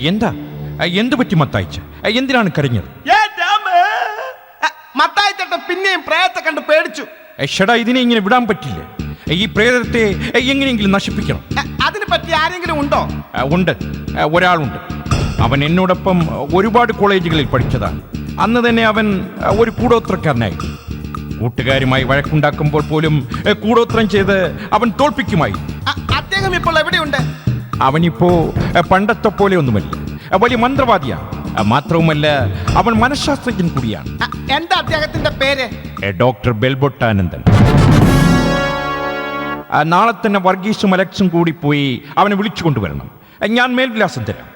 എന്താ? എന്ത് പറ്റി മത്തായിച്ച? എന്തിനാണ് കരഞ്ഞത്? മത്തായിച്ചേട്ടൻ പിന്നെയും പ്രേതത്തെ കണ്ട് പേടിച്ചു. ഷടാ, ഇതിനെ ഇങ്ങനെ വിടാൻ പറ്റില്ല. ഈ പ്രേതത്തെ എങ്ങനെയെങ്കിലും നശിപ്പിക്കണം. അതിനെ പറ്റി ആരെങ്കിലും ഉണ്ടോ? ഉണ്ട്, ഒരാളുണ്ട്. അവൻ എന്നോടൊപ്പം ഒരുപാട് കോളേജുകളിൽ പഠിച്ചതാണ്. അന്ന് തന്നെ അവൻ ഒരു കൂടോത്രക്കാരനായി. കൂട്ടുകാരുമായി വഴക്കുണ്ടാക്കുമ്പോൾ പോലും കൂടോത്രം ചെയ്ത് അവൻ തോൽപ്പിക്കുമായി. അദ്ദേഹം ഇപ്പോൾ എവിടെയുണ്ട്? അവനിപ്പോ പണ്ടത്തെ പോലെ ഒന്നുമല്ല, വലിയ മന്ത്രവാദിയാണ്. മാത്രവുമല്ല, അവൻ മനഃശാസ്ത്രജ്ഞൻ കൂടിയാണ്. എന്താ അദ്ദേഹത്തിന്റെ പേര്? ഡോക്ടർ ബെൽബൊട്ടാനന്ദൻ. നാളെ തന്നെ വർഗീസും അലക്സും കൂടി പോയി അവനെ വിളിച്ചു കൊണ്ടുവരണം. ഞാൻ മേൽവിലാസം തരാം.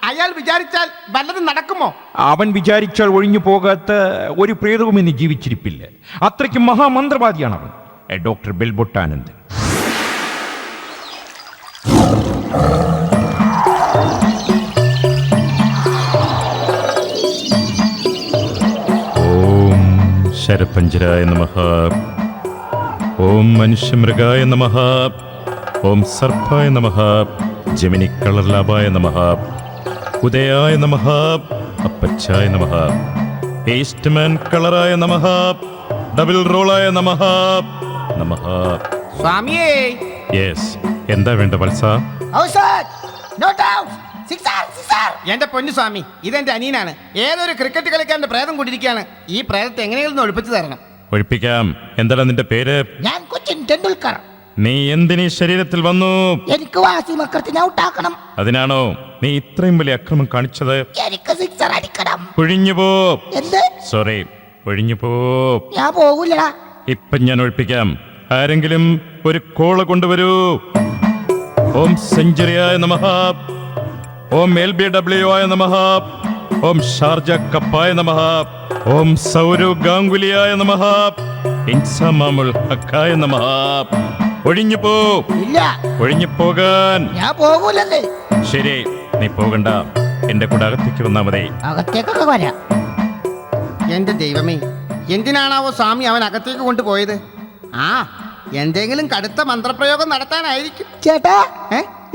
അയാൾ വിചാരിച്ചാൽ വല്ലതും നടക്കുമോ? അവൻ വിചാരിച്ചാൽ ഒഴിഞ്ഞു പോകാത്ത ഒരു പ്രേതവും ഇന്ന് ജീവിച്ചിരിപ്പില്ല. അത്രയ്ക്ക് മഹാമന്ത്രവാദിയാണ് അവൻ, ഡോക്ടർ ബെൽബൊട്ടാനന്ദൻ. ഓം ശരപഞ്ചരായ നമഃ. ഓം മനുഷ്യമൃഗായ നമഃ. ഓം സർപ്പായ നമഃ. ജമിനി കളർലാഭായ നമഃ. ഉദയായ നമഃ. അപ്പച്ചായ നമഃ. ഈസ്റ്റ്മാൻ കളറായ നമഃ. ഡബിൾ റോളായ നമഃ. നമഃ. സ്വാമിയേ. യെസ്, എന്താ വേണ്ട വത്സ? എന്റെ പൊന്നു സ്വാമി, ഇതെന്റെ അനിയനാണ്. ഏതൊരു ക്രിക്കറ്റ് കളിക്കാരന്റെ പ്രേതം കൊണ്ടിരിക്കുകയാണ്. ഈ പ്രേതത്തെ എങ്ങനെയെങ്കിലും ഒഴിപ്പിച്ചു തരണം. ഒഴിപ്പിക്കാം. എന്താണ് നിന്റെ പേര്? ഞാൻ കൊച്ചിൻ ടെണ്ടുൽക്കർ. നീ എന്തിനീ ശരീരത്തിൽ വന്നു? എനിക്ക് വാസി മക്കത്തിന് ഔട്ടാക്കണം. അതിനാണോ നീ ഇത്രയും വലിയ അക്രമം കാണിച്ചത്? എനിക്ക് സിക്സർ അടിക്കണം. ഒഴിഞ്ഞു പോ. എന്ത്? സോറി, ഒഴിഞ്ഞു പോ. ഞാൻ പോകൂലടാ. ഇപ്പൊ ഞാൻ ഒഴിപ്പിക്കാം. ആരെങ്കിലും ഒരു കോള് കൊണ്ടുവരൂ. ഓം സെഞ്ചുറിയായ നമഃ. ഓം LBW ആയ നമഃ. ഓം ഷാർജ കപ്പായ നമഃ. ഓം സൗരവ് ഗാംഗുലിയായ നമഃ. ഇൻസമാമുൽ ഹക്കായ നമഃ. ഒഴിഞ്ഞു പോ. ഇല്ല, ഒഴിഞ്ഞു പോകാൻ. ഞാൻ പോകൂലല്ലേ. ശരി, നീ പോകണ്ട. എന്റെ കൂടെ അകത്തേക്ക് വന്നാ മതി. അകത്തേക്കൊക്കെ വരാം. എന്റെ ദൈവമേ, എന്തിനാണാവോ സ്വാമി അവൻ അകത്തേക്ക് കൊണ്ടുപോയത്? എന്തെങ്കിലും കടുത്ത മന്ത്രപ്രയോഗം നടത്താനായിരിക്കും. ചേട്ടാ,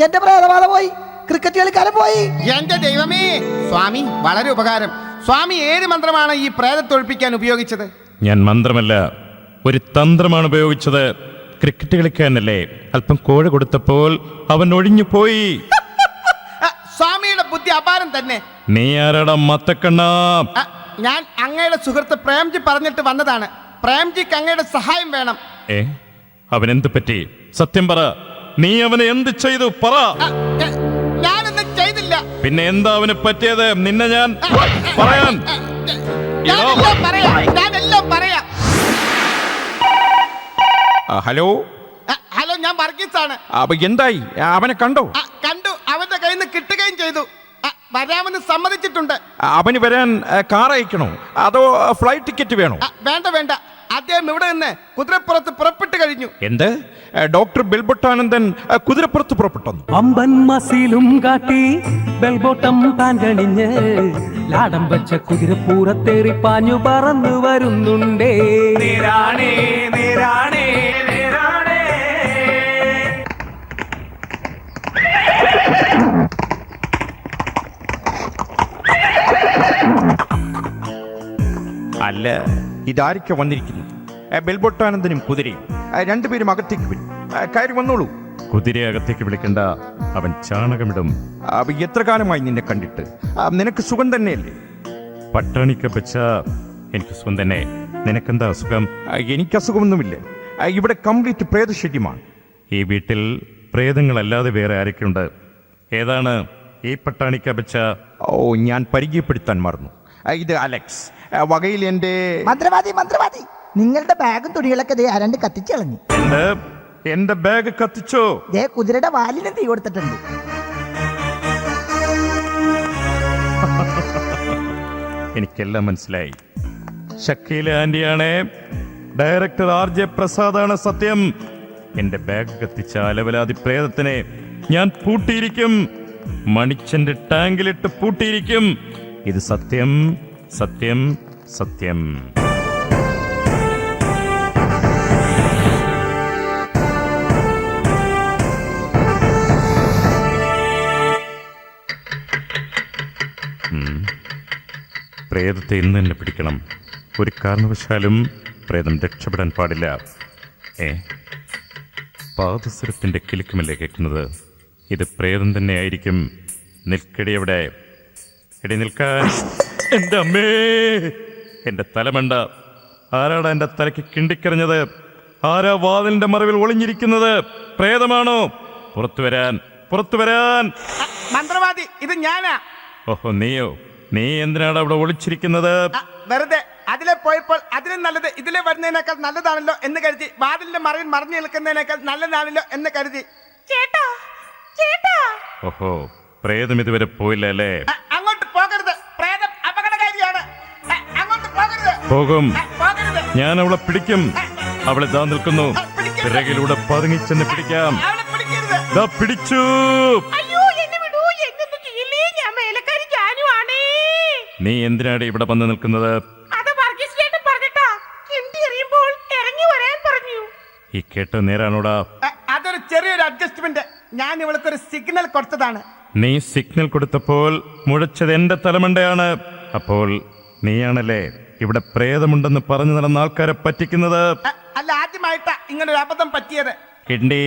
എന്റെ പ്രേതബാധ പോയി. ക്രിക്കറ്റ് കളിക്കാരൻ പോയി. എന്റെ ദൈവമേ, സ്വാമി വളരെ ഉപകാരം. സ്വാമി ഏത് മന്ത്രമാണ് ഈ പ്രേതത്തൊഴിപ്പിക്കാൻ ഉപയോഗിച്ചത്? ഞാൻ മന്ത്രമല്ല, ഒരു തന്ത്രമാണ് ഉപയോഗിച്ചത്. ക്രിക്കറ്റ് കളിക്കാനല്ലേ അല്പം കോഴ കൊടുത്തപ്പോൾ അവൻ ഒഴിഞ്ഞു പോയി. സ്വാമിയുടെ ബുദ്ധി അപാരം തന്നെ. നീ ആരാടാ മത്തക്കണ്ണ? ഞാൻ അങ്ങയുടെ സുഹൃത്ത് പ്രേംജി പറഞ്ഞിട്ട് വന്നതാണ്. പ്രേംജിക്ക് അങ്ങയുടെ സഹായം വേണം. അവനെന്ത് പറ്റി? സത്യം പറ. നീ അവനെ എന്ത് ചെയ്തു? പറ. ഞാനൊന്നും ചെയ്തില്ല. പിന്നെ എന്താ അവന് പറ്റിയത്? നിന്നെ ഞാൻ പറയാൻ. ഞാനെല്ലാം പറയാം. ഹലോ. ഹലോ, ഞാൻ വർഗീസ് ആണ്. എന്തായി? അവനെ കണ്ടോ? കണ്ടു. അവന്റെ കയ്യിൽ നിന്ന് കിട്ടുകയും ചെയ്തു. വരാമെന്ന് സമ്മതിച്ചിട്ടുണ്ട്. അവന് വരാൻ കാർ അയക്കണോ അതോ ഫ്ലൈറ്റ് ടിക്കറ്റ് വേണോ? വേണ്ട വേണ്ട, അദ്ദേഹം ഇവിടെ നിന്ന് കുതിരപ്പുറത്ത് പുറപ്പെട്ടു കഴിഞ്ഞു. എന്ത്? ഡോക്ടർ ബെൽബൊട്ടാനന്ദൻ കുതിരപ്പുറത്ത് പുറപ്പെട്ടു? അമ്പൻ മസിലും കാട്ടി ബെൽബോട്ടം താൻകണിഞ്ഞ് ലാടം വെച്ച കുതിരപ്പൂരത്തേറി പാഞ്ഞു പറന്നു വരുന്നുണ്ടേ. നേരാണേ നേരാണേ നേരാണേ. അല്ല, ഇതാരിക്ക വന്നിരിക്കുന്നു? ബെൽബൊട്ടാനന്ദനും കുതിരയും രണ്ടുപേരും അകത്തേക്ക് വരും. കയറി വന്നോളൂ. കുതിരയെ അകത്തേക്ക് വിളിക്കണ്ട, അവൻ ചാണകമിടും. എത്ര കാലമായി നിന്നെ കണ്ടിട്ട്? നിനക്ക് സുഖം തന്നെയല്ലേ? പട്ടാണിക്കപ്പച്ച, എനിക്ക് സുഖം തന്നെ. നിനക്കെന്താ അസുഖം? എനിക്ക് അസുഖമൊന്നുമില്ല. ഇവിടെ കംപ്ലീറ്റ് പ്രേതശല്യമാണ്. ഈ വീട്ടിൽ പ്രേതങ്ങളല്ലാതെ വേറെ ആരൊക്കെയുണ്ട്? ഏതാണ് ഈ പട്ടാണിക്കപ്പച്ച? ഞാൻ പരിചയപ്പെടുത്താൻ മറന്നു. ഇത് അലക്സ്. വകയിൽ എന്റെ മന്ത്രവാദി, നിങ്ങളുടെ ബാഗും തുണികളൊക്കെ ദേ ആരാണ്ട് കത്തിച്ചു കളഞ്ഞു. എന്റെ ബാഗ് കത്തിച്ചോ? ദേ കുതിരയുടെ വാലിന് തീ കൊടുത്തിട്ടുണ്ട്. എനിക്കെല്ലാം മനസ്സിലായി. ഷക്കീല ആന്റിയാണ്. ഡയറക്ടർ RJ പ്രസാദാണ് സത്യം. എന്റെ ബാഗ് കത്തിച്ച അലവലാതി പ്രേതത്തിനെ ഞാൻ പൂട്ടിയിരിക്കും. മണിച്ചന്റെ ടാങ്കിലിട്ട് പൂട്ടിയിരിക്കും. ഇത് സത്യം, സത്യം, സത്യം. പ്രേതത്തെ ഇന്ന് തന്നെ പിടിക്കണം. ഒരു കാരണവശാലും പ്രേതം രക്ഷപ്പെടാൻ പാടില്ല. പാദസരത്തിന്റെ കിലുക്കുമല്ലേ കേൾക്കുന്നത്? ഇത് പ്രേതം തന്നെയായിരിക്കും. നിൽക്കടി അവിടെ, എടി നിൽക്കാൻ. എന്റെ അമ്മേ, എന്റെ തലമണ്ട. ആരാടാ എന്റെ തലയ്ക്ക് കിണ്ടിക്കറിഞ്ഞത്? ആരാ വാതിലിന്റെ മറവിൽ ഒളിഞ്ഞിരിക്കുന്നത്? പ്രേതമാണോ? പുറത്തു വരാൻ, പുറത്തു വരാൻ. മന്ത്രവാദി, ഇത് ഞാനാ. ഓഹോ, നീയോ? നീ എന്തിനാണ് അവിടെ ഒളിച്ചിരിക്കുന്നത്? വെറുതെ അതിലെ പോയപ്പോൾ അതിലും നല്ലത് ഇതിലെ വരുന്നതിനേക്കാൾ നല്ലതാണല്ലോ എന്ന് കരുതി. വാതിലിന്റെ മറവിൽ മറിഞ്ഞു നിൽക്കുന്നതിനേക്കാൾ നല്ലതാണല്ലോ എന്ന് കരുതി. ചേട്ടാ ചേട്ടാ ഓഹോ, പ്രേതം ഇതുവരെ പോയില്ല അല്ലേ? അങ്ങോട്ട് പോകരുത്, പ്രേതം അപകടകാരിയാണ്. അങ്ങോട്ട് പോകരുത്. പോകും, പോകരുത്. ഞാൻ അവളെ പിടിക്കും. അവളെ ദാ നിൽക്കുന്നു. പിറകിലൂടെ പതുങ്ങിച്ചെന്ന് പിടിക്കാം. അവളെ പിടിക്കരുത്. ദാ പിടിച്ചു. അയ്യോ എന്നെ വിടൂ, എന്നൊന്നും ചെയ്യില്ലേ, ഞാൻ വേലക്കാരി ജാനു ആണേ. നീ എന്തിനാണ് ഇവിടെ വന്ന് നിൽക്കുന്നത്? അത് വർഗീസ് ചേട്ടൻ പറഞ്ഞിട്ടാ, കിണ്ടി എറിയുമ്പോൾ ഇറങ്ങി വരാൻ പറഞ്ഞു. ഈ കേട്ട നേരാണോടാ? അതൊരു ചെറിയൊരു അഡ്ജസ്റ്റ്മെന്റ്. ഞാൻ ഇവൾക്കൊരു സിഗ്നൽ കൊടുത്തതാണ്. നീ സിഗ്നൽ കൊടുത്തപ്പോൾ മുഴച്ചത് എന്റെ തലമണ്ടയാണ്. അപ്പോൾ നീയാണല്ലേ ഇവിടെ പ്രേതമുണ്ടെന്ന് പറഞ്ഞു നടന്ന ആൾക്കാരെ പറ്റിക്കുന്നത്? അല്ല, ആദ്യമായിട്ടാ ഇങ്ങനൊരു അബദ്ധം പറ്റിയത്. കിണ്ടി,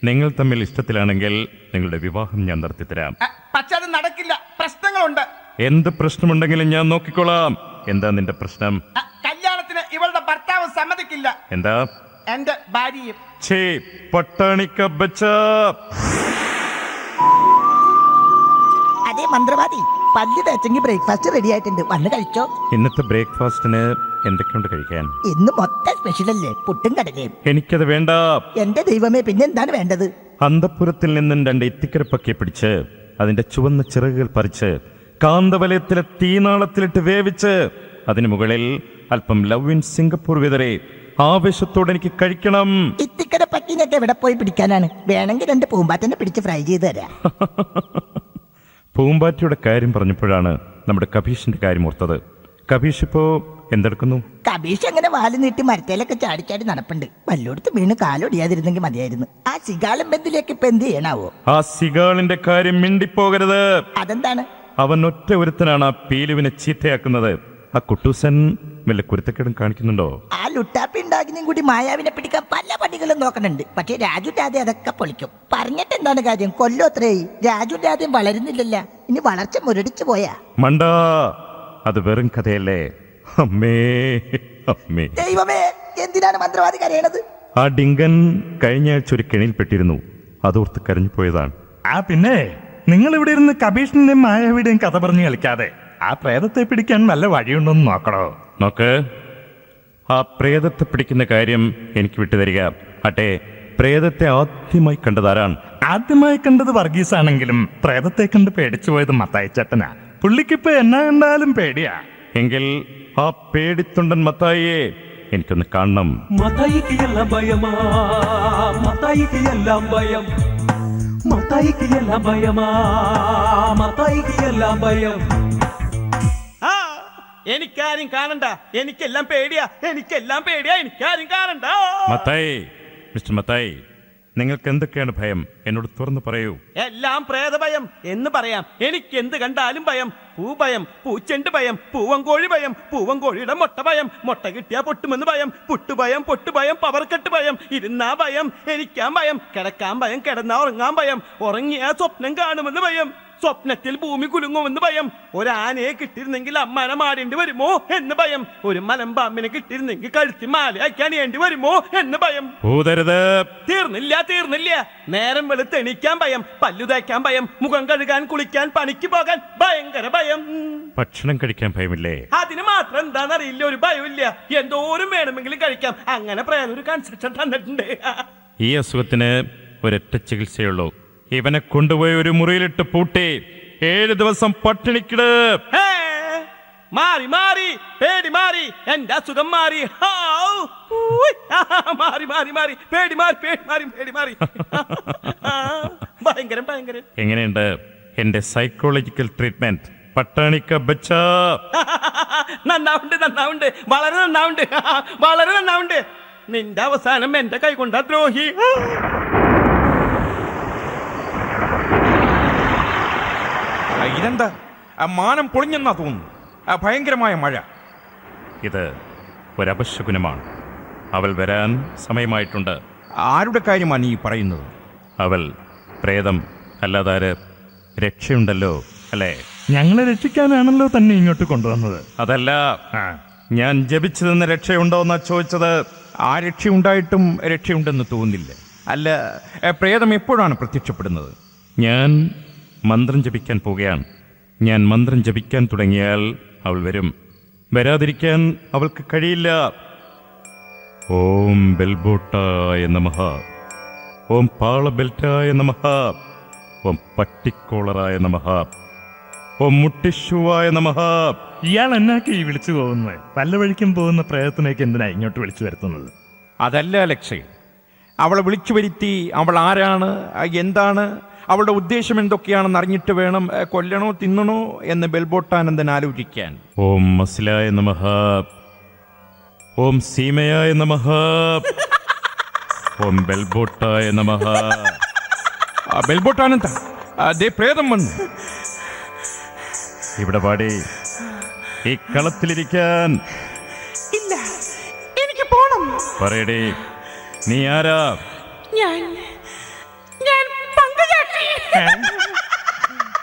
നിങ്ങൾ തമ്മിൽ ഇഷ്ടത്തിലാണെങ്കിൽ നിങ്ങളുടെ വിവാഹം ഞാൻ നടത്തിത്തരാം. പക്ഷെ അത് നടക്കില്ല, പ്രശ്നങ്ങളുണ്ട്. എന്ത് പ്രശ്നമുണ്ടെങ്കിലും ഞാൻ നോക്കിക്കോളാം. എന്താ നിന്റെ പ്രശ്നം? കല്യാണത്തിന് ഇവളുടെ ഭർത്താവ് സമ്മതിക്കില്ല. എന്താ? എന്റെ ഭാര്യയും. ഛേ, പട്ടാണിക്ക ബച്ചാ. അതേ മന്ത്രവാദി, പല്ല് തേച്ചെങ്കിൽ ബ്രേക്ക്ഫാസ്റ്റ് റെഡി ആയിട്ടുണ്ട്, വന്ന് കഴിച്ചോ. ഇന്നത്തെ ബ്രേക്ക്ഫാസ്റ്റിന് എന്തൊക്കെയുണ്ട് കഴിക്കാൻ? ഇന്ന് മൊത്തം സ്പെഷ്യൽ അല്ലേ, പുട്ടും കടലയും. എനിക്കത് വേണ്ട. എന്റെ ദൈവമേ, പിന്നെ എന്താണ് വേണ്ടത്? അന്തഃപുരത്തിൽ നിന്നും 2 ഇത്തിക്കരപ്പക്കിയെ പിടിച്ച് അതിന്റെ ചുവന്ന ചിറകുകൾ പറിച്ച് കാന്തവലയത്തിലെ തീനാളത്തിലിട്ട് വേവിച്ച് അതിനു മുകളിൽ അല്പം ലവ് ഇൻ സിംഗപ്പൂർ വിതറി ആവേശത്തോടെ എനിക്ക് കഴിക്കണം. ഇത്തിക്കര പക്കിനൊക്കെ എവിടെ പോയി പിടിക്കാനാണ്? വേണമെങ്കിൽ 2 പൂമ്പാറ്റനെ പിടിച്ച് ഫ്രൈ ചെയ്ത് തരാം. പൂമ്പാറ്റയുടെ കാര്യം പറഞ്ഞപ്പോഴാണ് നമ്മുടെ കബീഷിന്റെ കാര്യം ഓർത്തത്. കബീഷ് ഇപ്പോ എന്തെടുക്കുന്നു? കബീഷ് അങ്ങനെ വാല് നീട്ടി മരത്തേലൊക്കെ ചാടിച്ചാടി നടപ്പുണ്ട്. വല്ലോടത്ത് വീണ് കാലൊടിയാതിരുന്നെങ്കിൽ മതിയായിരുന്നു. ആ സിഗാളും ബന്ധിലേക്ക് ഇപ്പൊ എന്ത് ചെയ്യണാവോ? ആ സിഗാളിന്റെ കാര്യം മിണ്ടിപ്പോകരുത്. അതെന്താണ്? അവൻ ഒറ്റ ഒരുത്തനാണ് ആ പീലുവിനെ ചീത്തയാക്കുന്നത്. ആ കുട്ടൂസൻ വല്ല കുരുത്തക്കേടും കാണിക്കുന്നുണ്ടോ? ആ ലുട്ടാപ്പി ഉണ്ടാക്കിനും കൂടി മായാവിനെ പിടിക്കാൻ പല പണികളും നോക്കണുണ്ട്. പക്ഷെ രാജു രാധ അതൊക്കെ പൊളിക്കും. പറഞ്ഞിട്ട് എന്താണ് കാര്യം? കൊല്ലോത്രയായി, രാജു രാധയും വളരുന്നില്ലല്ല. ഇനി വളർച്ച മുരടിച്ചു പോയാ? മണ്ടാ, അത് വെറും കഥയല്ലേ. അമ്മേ അമ്മേ, ദൈവമേ, എന്തിനാണ് മന്ത്രവാദി കരയണത്? ആ ഡിങ്കൻ കഴിഞ്ഞ ആഴ്ച ഒരു കെണിയിൽപ്പെട്ടിരുന്നു. അതോർത്ത് കരഞ്ഞു പോയതാണ്. ആ പിന്നെ നിങ്ങൾ ഇവിടെ ഇരുന്ന് കബീഷിന്റെയും മായാവിയുടെയും കഥ പറഞ്ഞു കളിക്കാതെ ആ പ്രേതത്തെ പിടിക്കാൻ വല്ല വഴിയുണ്ടോന്ന് നോക്കണോ? നോക്ക്, ആ പ്രേതത്തെ പിടിക്കുന്ന കാര്യം എനിക്ക് വിട്ടുതരിക. അട്ടെ, പ്രേതത്തെ ആദ്യമായി കണ്ടതാരാണ്? ആദ്യമായി കണ്ടത് വർഗീസ് ആണെങ്കിലും പ്രേതത്തെ കണ്ട് പേടിച്ചു പോയത് മത്തായിച്ചേട്ടനാ. പുള്ളിക്കിപ്പോ എന്നാ കണ്ടാലും പേടിയാ. എങ്കിൽ ആ പേടിത്തൊണ്ടൻ മത്തായിയെ എനിക്കൊന്ന് കാണണം. മത്തായിക്ക് എല്ലാം ഭയമാ, മത്തായിക്ക് എല്ലാം ഭയം, മത്തായിക്ക് എല്ലാം ഭയമാ, മത്തായിക്ക് എല്ലാം ഭയം. ആ, എനിക്കാരും കാണണ്ട, എനിക്കെല്ലാം പേടിയാ, എനിക്കെല്ലാം പേടിയാ, എനിക്കാരും കാണണ്ട. മത്തായി, മിസ്റ്റർ മത്തായി, നിങ്ങൾക്ക് എന്തൊക്കെയാണ് ഭയം? എന്നോട് തുറന്നു പറയൂ. എല്ലാം പ്രേതഭയം എന്ന് പറയാം. എനിക്ക് എന്ത് കണ്ടാലും ഭയം. പൂഭയം, പൂച്ചെണ്ട് ഭയം, പൂവങ്കോഴി ഭയം, പൂവങ്കോഴിയുടെ മുട്ട ഭയം, മുട്ട കിട്ടിയാ പൊട്ടുമെന്ന് ഭയം, പുട്ടുഭയം, പൊട്ടുഭയം, പവർക്കെട്ട് ഭയം, ഇരുന്നാ ഭയം, എനിക്കാൻ ഭയം, കിടക്കാൻ ഭയം, കിടന്നാ ഉറങ്ങാൻ ഭയം, ഉറങ്ങിയാ സ്വപ്നം കാണുമെന്ന് ഭയം, സ്വപ്നത്തിൽ ഭൂമി കുലുങ്ങുമെന്ന് ഭയം, ഒരാനയെ കിട്ടിയിരുന്നെങ്കിൽ അമ്മാനെ മാടേണ്ടി വരുമോ എന്ന് ഭയം, ഒരു മലമ്പാമ്പിനെ കിട്ടിയിരുന്നെങ്കിൽ കഴുത്തി മാലയാക്കി അണിയേണ്ടി വരുമോ എന്ന് ഭയം. ഊതരുത്. തീർന്നില്ല, തീർന്നില്ല. നേരം വെളുത്ത് എണീക്കാൻ ഭയം, പല്ലു തേക്കാൻ ഭയം, മുഖം കഴുകാൻ, കുളിക്കാൻ, പണിക്ക് പോകാൻ ഭയങ്കര ഭയം. ഭക്ഷണം കഴിക്കാൻ ഭയമില്ലേ? അതിന് മാത്രം എന്താണെന്നറിയില്ല, ഒരു ഭയമില്ല. എന്തോരം വേണമെങ്കിലും കഴിക്കാം. അങ്ങനെ പ്രേതം ഒരു കൺസെപ്ഷൻ തന്നിട്ടുണ്ട്. ഈ അസുഖത്തിന് ഒരൊറ്റ ചികിത്സയുള്ളൂ. ഇവനെ കൊണ്ടുപോയി ഒരു മുറിയിലിട്ട് പൂട്ടി 7 ദിവസം പട്ടിണിക്കിട്. ഹേ, മാറി മാറി, പേടി മാറി, എന്റെ അസുഖം മാറി. ഹാവ്, ഊയ്, മാറി മാറി മാറി, പേടി മാറി, പേടി മാറി, പേടി മാറി. ഭയങ്കരം ഭയങ്കരം. എങ്ങനെയുണ്ട് എന്റെ സൈക്കോളജിക്കൽ ട്രീറ്റ്മെന്റ്? പട്ടാണിക്ക ബച്ചാ. നന്നാവുണ്ട്, നന്നാവുണ്ട്, വളരെ നന്നാവുണ്ട്, വളരെ നന്നാവുണ്ട്. നിന്റെ അവസാനം എന്റെ കൈ കൊണ്ടാ ദ്രോഹി. ഇതെന്താ? മാനം പൊളിഞ്ഞെന്നാ തോന്നുന്നു. ഭയങ്കരമായ മഴ. ഇത് ഒരപശകുനമാണ്. അവൾ വരാൻ സമയമായിട്ടുണ്ട്. ആരുടെ കാര്യമാണ് നീ പറയുന്നത്? അവൾ പ്രേതം അല്ലാതാര്? രക്ഷയുണ്ടല്ലോ അല്ലേ? ഞങ്ങളെ രക്ഷിക്കാനാണല്ലോ തന്നെ ഇങ്ങോട്ട് കൊണ്ടുവന്നത്. അതല്ല, ആ, ഞാൻ ജപിച്ചു തന്ന രക്ഷയുണ്ടോ എന്നാ ചോദിച്ചത്. ആ രക്ഷയുണ്ടായിട്ടും രക്ഷയുണ്ടെന്ന് തോന്നുന്നില്ല. അല്ല, പ്രേതം എപ്പോഴാണ് പ്രത്യക്ഷപ്പെടുന്നത്? ഞാൻ മന്ത്രം ജപിക്കാൻ പോവുകയാണ്. ഞാൻ മന്ത്രം ജപിക്കാൻ തുടങ്ങിയാൽ അവൾ വരും. വരാതിരിക്കാൻ അവൾക്ക് കഴിയില്ല. ഓം ബെൽബോട്ടായ നമഃ, ഓം പാളബെൽറ്റായ നമഃ, ഓം പട്ടിക്കോളറായ നമഃ, ഓം മുട്ടിഷുവായ നമഃ. ഇയാൾ എന്നാക്കി ഈ വിളിച്ചു പോകുന്നത്? വല്ല വഴിക്കും പോകുന്ന പ്രേതത്തിനേക്ക് എന്തിനാ ഇങ്ങോട്ട് വിളിച്ചു വരുത്തുന്നത്? അതല്ല ലക്ഷ്യം. അവളെ വിളിച്ചു വരുത്തി അവൾ ആരാണ്, എന്താണ്, അവളുടെ ഉദ്ദേശം എന്തൊക്കെയാണെന്ന് അറിഞ്ഞിട്ട് വേണം കൊല്ലണോ തിന്നണോ എന്ന് ബെൽബോട്ടാനന്ദൻ ആലോചിക്കാൻ. ഓം മസിലായ നമഃ, ഓം സീമയായ നമഃ, ഓം ബെൽബോട്ടായ നമഃ. ബെൽബോട്ടാനന്ദ, ദേ പ്രേതം വന്നു. ഇവിടെ പാടി ഈ കളത്തിലിരിക്കാൻ. ഇല്ല, എനിക്ക് പോണം. പറയടി, നീ ആരാ? ഞാൻ പങ്കജാക്ഷി.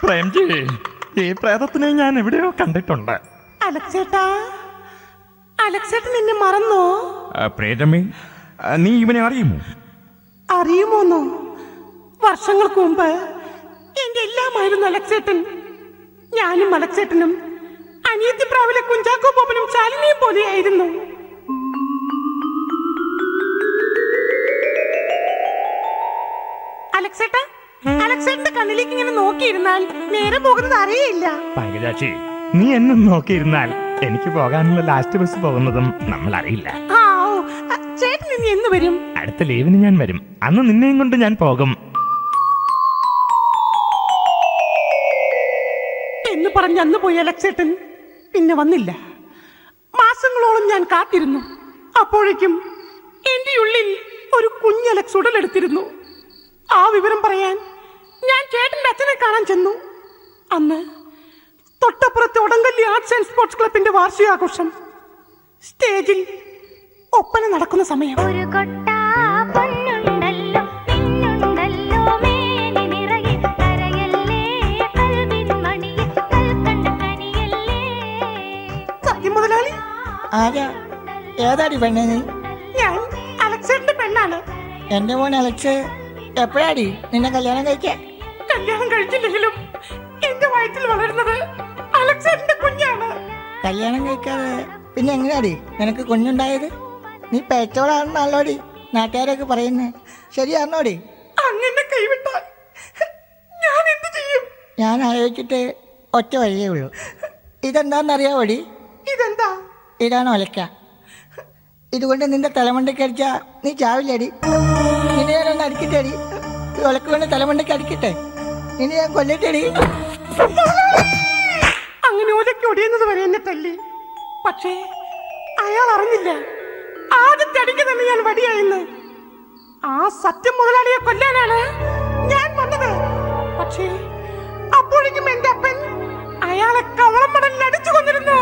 പ്രേംജി, ഈ പ്രേതത്തിനെ ഞാൻ എവിടെയോ കണ്ടിട്ടുണ്ട്. അലക്സേട്ടൻ എന്നെ മറന്നോ? പ്രേതമേ, നീ ഇവനെ അറിയുമോ? അറിയുമോന്നോ? വർഷങ്ങൾക്ക് മുമ്പ് എന്റെ എല്ലാമായിരുന്നു അലക്സേട്ടൻ. ഞാനും അലക്സേട്ടനും അനിയത്തിപ്രാവിലെ കുഞ്ചാക്കോ ബോബനും ശാലിനിയും പോലെയായിരുന്നു. അലക്സേട്ടന്റെ കണ്ണിലേക്ക് ഇങ്ങനെ നോക്കിയിരുന്നാൽ നേരെ പോകുന്നത് അറിയില്ല. പങ്കജാക്ഷി, നീ എന്നെ നോക്കിയിരുന്നാൽ എനിക്ക് പോകാനുള്ള ലാസ്റ്റ് ബസ് പോകുന്നതും നമ്മൾ അറിയില്ല. ചേട്ടൻ ഇനി എന്ന് വരും? അടുത്ത ലീവിന് ഞാൻ വരും. അന്ന് നിന്നെയും കൊണ്ട് ഞാൻ പോകും എന്ന് പറഞ്ഞ് അന്ന് പോയി അലക്സേട്ടൻ പിന്നെ വന്നില്ല. മാസങ്ങളോളം ഞാൻ കാത്തിരുന്നു. അപ്പോഴേക്കും എന്റെ ഉള്ളിൽ ഒരു കുഞ്ഞലക്സ് ഉടലെടുത്തിരുന്നു. ആ വിവരം പറയാൻ ഞാൻ ചേട്ടന്റെ അച്ഛനെ കാണാൻ ചെന്നു. അന്ന് തൊട്ടപ്പുറത്തെ ഒടങ്കല്ലി ആർട്സ് ആൻഡ് സ്പോർട്സ് ക്ലബിന്റെ വാർഷികാഘോഷം. സ്റ്റേജിൽ ഒപ്പന നടക്കുന്ന സമയം. ഒരു കൊട്ട പൊന്നുണ്ടല്ലോ മിന്നുണ്ടല്ലോ മേനി നിറയെ കരയല്ലേ കൽവിൻ മണിയെ കൽക്കണ്ട കനിയല്ലേ. സത്യം മുതലാളി, ആരാ? ഏതാടി പെണ്ണേ നീ? ഞാൻ അലക്സേട്ടന്റെ പെണ്ണാണ്. എന്റെ മോൻ അലക്സ് എപ്പോഴാടി നിന്നെ കല്യാണം കഴിക്കാൻ? കല്യാണം കഴിച്ചില്ലെങ്കിലും എന്റെ വയറ്റിൽ വളരുന്നത് അലക്സേട്ടന്റെ കുഞ്ഞാണ്. കല്യാണം കഴിക്കാതെ പിന്നെ എങ്ങനെയാടി നിനക്ക് കുഞ്ഞുണ്ടായത്? നീ പേച്ചോളാണെന്നല്ലോടി നാട്ടുകാരൊക്കെ പറയുന്നത്. ശരിയാണോടി? അങ്ങനെ കൈവിട്ടാൽ ഞാൻ എന്ത് ചെയ്യും? ഞാൻ ആലോചിച്ചിട്ട് ഒറ്റ വഴിയേ ഉള്ളൂ. ഇതെന്താണെന്നറിയാവോടി? ഇതെന്താ? ഇതാണ് ഒലക്ക. ഇതുകൊണ്ട് നിന്റെ തലമണ്ടയ്ക്ക് അടിച്ചാ നീ ചാവില്ലടി. നിന്നെ ഞാനൊന്ന് അടിക്കട്ടേടി. ഈ ഒലക്ക കൊണ്ട് തലമണ്ടയ്ക്ക് അടിക്കട്ടെ. നിന്നെ ഞാൻ കൊല്ലട്ടേടി. അങ്ങനെ ഒലയ്ക്ക് ഒടിയുന്നത് വരെ എന്നെ തല്ലി. പക്ഷേ അയാൾ അറിഞ്ഞില്ല ആദ്യത്തെ അടിക്ക് തന്നെ ഞാൻ വടിയായിന്ന്. ആ സത്യം മുതലാളിയെ കൊല്ലാനാണ് ഞാൻ വന്നത്. പക്ഷേ അപ്പോഴേക്കും എന്റെ അപ്പൻ അയാളെ കവളം മടലിൽ അടിച്ചു കൊന്നിരുന്നു.